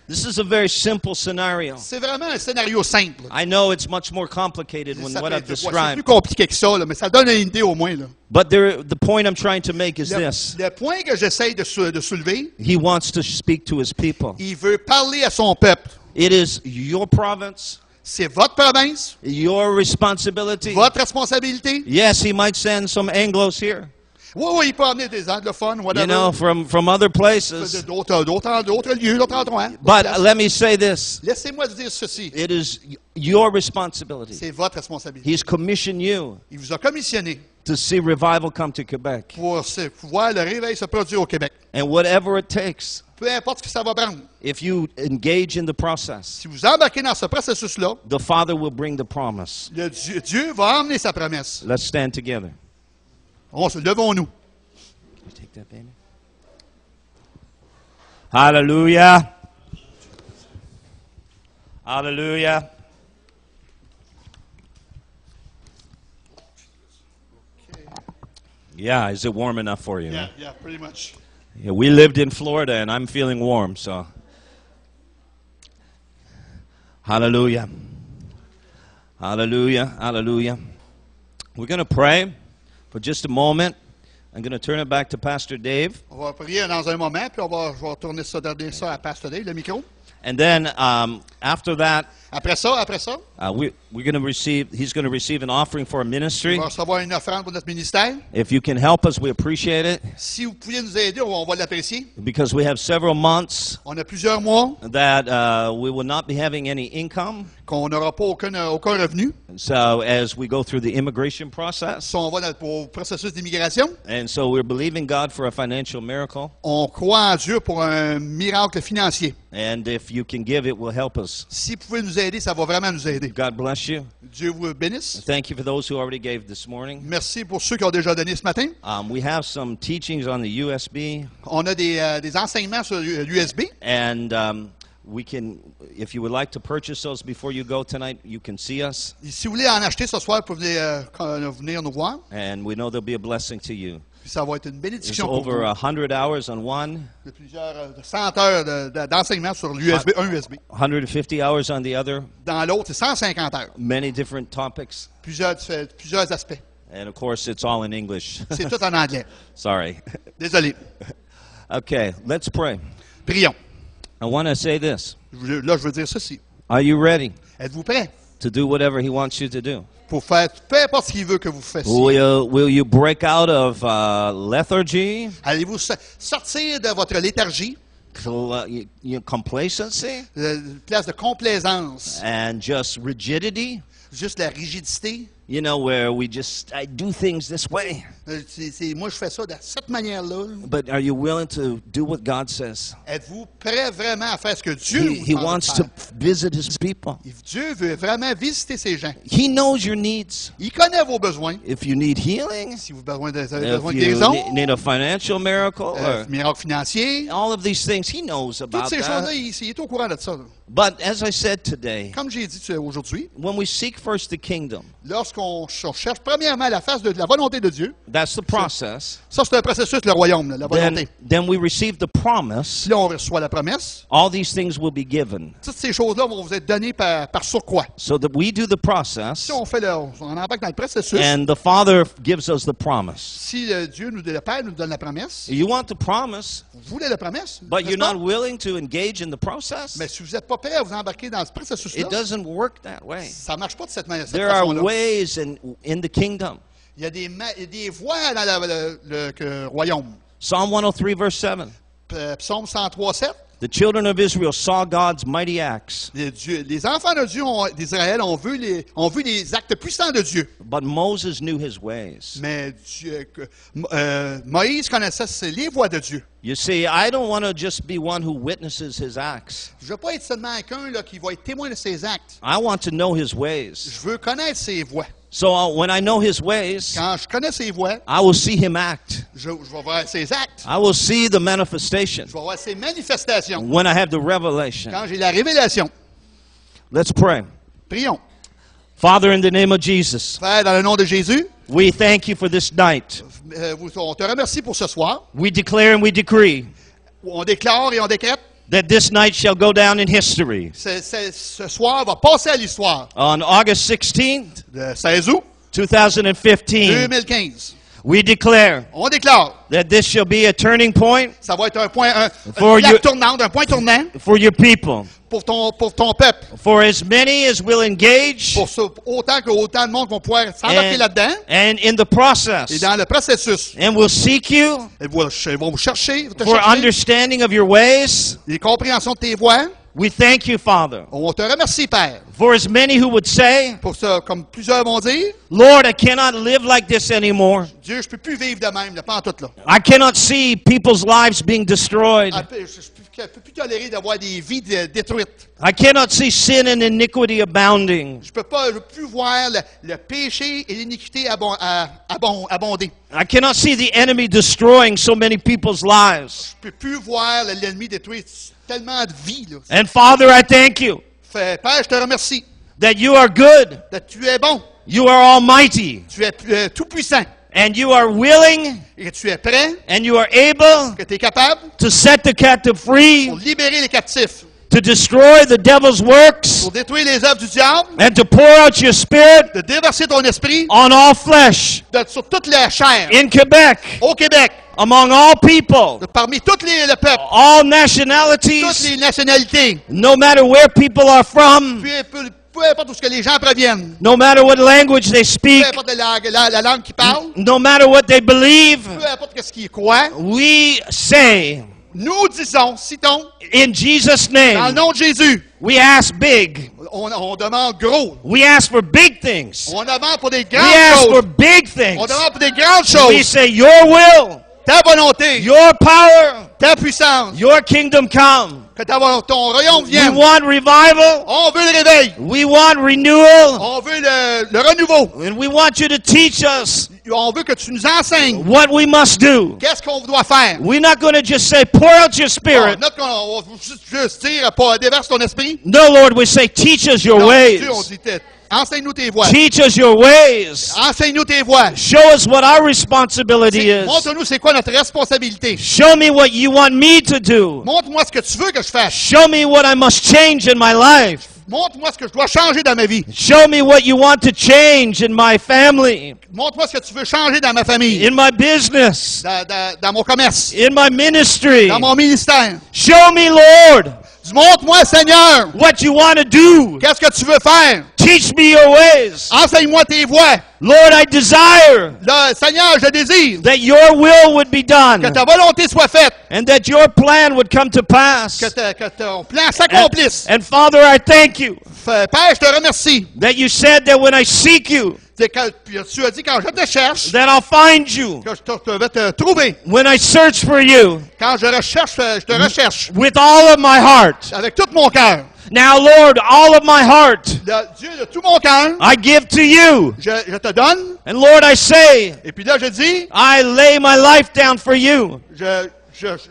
This is a very simple scenario. C'est vraiment un scénario simple. I know it's much more complicated than Ça what peut I've être- c'est plus described. compliqué que ça, là, mais ça donne une idée au moins. Là. But the point I'm trying to make is Le, this. le point que j'essaye de soulever, He wants to speak to his people. il veut parler à son peuple. It is your province, C'est votre province, your responsibility. votre responsabilité. Yes, he might send some Anglos here, Oui, oui, il peut emmener des anglophones, you whatever. know, from other places. D'autres lieux, d'autres endroits. But let me say this. Laissez-moi dire ceci. It is your responsibility. C'est votre responsabilité. He's commissioned you Il vous a commissionné to see revival come to Quebec. pour voir le réveil se produire au Québec. And whatever it takes, Peu importe ce que ça va prendre. if you engage in the process, Si vous embarquez dans ce processus-là, the Father will bring the promise. Dieu va emmener sa promesse. Let's stand together. Levons-nous. You take that, baby. Hallelujah. Hallelujah. Yeah, is it warm enough for you? Yeah, yeah, pretty much. Yeah, we lived in Florida and I'm feeling warm, so. Hallelujah. Hallelujah. Hallelujah. We're going to pray for just a moment. I'm going to turn it back to Pastor Dave. On va prier dans un moment, puis je vais retourner donner ça à Pasteur Dave, le micro. And then after that, Après ça, we're going to receive, he's going to receive an offering for a on ministry. va recevoir une offrande pour notre ministère. If you can help us, we appreciate it Si vous pouviez nous aider, on va l'apprécier. because we have several months On a plusieurs mois that we will not be having any income. qu'on n'aura pas aucun revenu. So as we go through the immigration process, Si on va au processus d'immigration, and so we're believing God for a financial miracle. on croit en Dieu pour un miracle financier. And if you can give, it will help us. Si vous pouvez nous aider, ça va vraiment nous aider. God bless you. Dieu vous bénisse. Thank you for those who already gave this morning. Merci pour ceux qui ont déjà donné ce matin. We have some teachings on the USB, On a des enseignements sur l'USB. and we can, if you would like to purchase those before you go tonight, you can see us, Si vous voulez en acheter ce soir, vous pouvez venir nous voir. and we know there'll be a blessing to you. Puis ça va être une There's bénédiction pour over vous. 100 hours on one, De plusieurs 100 heures d'enseignement sur l'USB, un USB. 150 hours on the other, Dans l'autre, c'est 150 heures. many different topics. Plusieurs aspects. And of course, it's all in English. C'est tout en anglais. Sorry. Désolé. Okay, let's pray. Prions. I want to say this. Là, je veux dire ceci. Are you ready Êtes-vous prêts to do whatever he wants you to do? pour faire peu importe ce qu'il veut que vous fassiez? Will you break out of lethargy, Allez-vous sortir de votre léthargie, complacency, une place de complaisance, and just rigidity? juste la rigidité? You know, where I do things this way. Moi, je fais ça de cette manière-là. But are you willing to do what God says? Êtes-vous prêts vraiment à faire ce que Dieu vous He demande de wants faire? to visit his people. Dieu veut vraiment visiter ces gens. He knows your needs. Il connaît vos besoins. If you need healing, Si vous avez besoin de if you guérison, need a financial miracle, or miracle financier, all of these things, he knows toutes about ces choses-là, that. il est au courant de ça. Là. But as I said today, Comme j'ai dit aujourd'hui, when we seek first the kingdom, lorsqu'on cherche premièrement la face de la volonté de Dieu, that's the process. ça c'est un processus, le royaume, là, la volonté. Then we receive the promise. Si là on reçoit la promesse, All these things will be given. toutes ces choses-là vont vous être données par surcroît. So that we do the process, Si on embarque dans le processus, and the Father gives us the promise. si Dieu, le Père, nous donne la promesse, You want the promise, vous voulez la promesse, but n'est-ce you're pas? not willing to engage in the process? Mais si vous n'êtes pas prêt à vous embarquer dans ce processus-là, It doesn't work that way. ça ne marche pas de cette manière, cette There are façon-là. ways in the kingdom. Il y a des voies dans le royaume. Psalm 103, verse 7. Psaume 103, 7. The children of Israel saw God's mighty acts, Les enfants de Dieu d'Israël ont vu les actes puissants de Dieu. but Moses knew his ways. Mais Moïse connaissait les voies de Dieu. You see, I don't want to just be one who witnesses his acts. Je ne veux pas être seulement quelqu'un là, qui va être témoin de ses actes. I want to know his ways. Je veux connaître ses voies. So when I know his ways, Quand je connais ses voies, I will see him act. je vais voir ses actes. I will see the manifestation Je vais voir ses manifestations. when I have the revelation. Quand j'ai la révélation, Let's pray. prions. Father, in the name of Jesus, Père, dans le nom de Jésus, we thank you for this night. on te remercie pour ce soir. We declare and we decree On déclare et on décrète. that this night shall go down in history. Ce soir va passer à l'histoire. On August 16th, Le 16 août 2015, 2015. we declare On déclare. that this shall be a turning point Ça va être un point, For une you- plaque tournante, un point tournant for your people. pour ton peuple. For as many as will engage Pour ça, autant de monde vont pouvoir s'embarquer là-dedans. and in the Et process, dans le processus, and will seek you ils vont vous chercher, te for chercher, understanding of your ways. les compréhensions de tes voix. We thank you, Father. On te remercie, Père. For as many who would say, Pour ça, comme plusieurs vont dire, Lord, I cannot live like this anymore. Dieu, je ne peux plus vivre de même, là, pas en tout là. I cannot see people's lives being destroyed. Je ne peux plus tolérer d'avoir des vies détruites. I cannot see sin and iniquity abounding. Je ne peux plus voir le péché et l'iniquité abonder. I cannot see the enemy destroying so many people's lives. Je ne peux plus voir l'ennemi détruire tellement de vies. Là. And Father, I thank you Père, je te remercie. that you are good, Tu es bon, you are almighty, tu es tout-puissant, and you are willing, et que tu es prêt, and you are able que tu es capable to set the captive free, pour libérer les captifs, to destroy the devil's works, pour détruire les œuvres du diable, and to pour out your spirit de déverser ton esprit on all flesh sur toute la chair in Quebec, au Québec, among all people, parmi le peuple, all toutes nationalities, les nationalités, no matter where people are from, peu importe où ce que les gens proviennent, no matter what language they peu speak, importe la langue qu'ils parlent, no matter what they believe, peu importe ce qu'ils croient, we say, nous disons, citons, in Jesus' dans le name, nom de Jésus, we ask big. on demande gros. We ask for big things. On demande pour des We grandes ask for choses. big On things. demande pour des grandes We choses. say, your will, Ta volonté, your power, ta puissance, your kingdom come. que ton royaume We vienne. want revival. On veut le réveil. We want renewal. On veut le renouveau. And we want you to teach us On veut que tu nous enseignes what we must do. qu'est-ce qu'on doit faire. We're not going to just say, pour out your spirit. On va juste dire, pas déverse ton esprit. No, Lord, we say, teach us your Non, ways. Dieu, on dit, enseigne-nous tes voies. Teach us your ways. Enseigne-nous tes voies. Show us what our responsibility is. Montre-nous c'est quoi notre responsabilité. Show me what you want me to do. Montre-moi ce que tu veux que je fasse. Show me what I must change in my life. Montre-moi ce que je dois changer dans ma vie. Show me what you want to change in my family, Montre-moi ce que tu veux changer dans ma famille, in my business, dans mon commerce, in my ministry. dans mon ministère. Show me, Lord, Montre-moi, Seigneur, what you want to do. qu'est-ce que tu veux faire. Teach me your ways. Enseigne-moi tes voies. Lord, I desire Là, Seigneur, je désire that your will would be done que ta volonté soit faite, and that your plan would come to pass. que ton plan s'accomplisse. And Father, I thank you Père, je te remercie. that you said that when I seek you, Tu as dit quand je te cherche, that I'll find you. que je vais te trouver. When I search for you Quand je te recherche with all of my heart. avec tout mon cœur. Now, Lord, all of my heart Dieu, de tout mon cœur, I give to you. je te donne. And Lord, I say, Et puis là, je dis, I lay my life down for you. je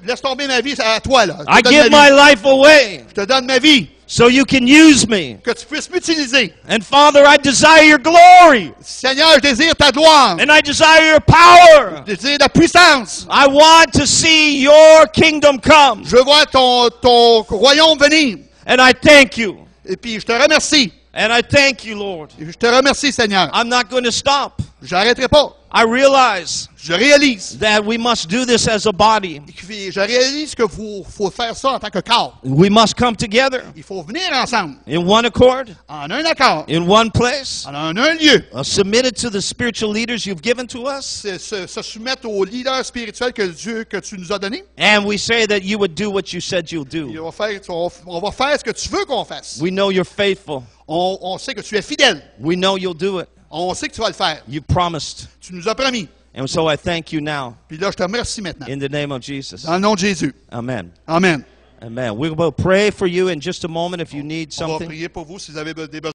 laisse tomber ma vie à toi. Là. I Je te donne give ma my vie. life away Je te donne ma vie, so you can use me. que tu puisses m'utiliser. And Father, I desire your glory. Seigneur, je désire ta gloire. And I desire your power. Je désire ta puissance. I want to see your kingdom come. Je vois ton royaume venir. And I thank you. Et puis, je te remercie. And I thank you, Lord. Et je te remercie, Seigneur. I'm not going to stop. J'arrêterai pas. I realize Je réalise. that we must do this as a body. Je réalise que faut faire ça en tant que corps. We must come together Il faut venir ensemble, in one accord, en un accord, in one place, en un lieu, submitted to the spiritual leaders you've given to us. se soumettre aux leaders spirituels que tu nous as donnés. And we say that you would do what you said you'll Et do. on va faire ce que tu veux qu'on fasse. We know you're faithful. On sait que tu es fidèle. We know you'll do it. On sait que tu vas le faire. You promised. Tu nous as promis. And so I thank you now Puis là, je te remercie maintenant. in the name of Jesus. Dans le nom de Jésus. Amen. Amen. Amen. We will pray for you in just a moment if you need On va something. prier pour vous si vous avez des besoins.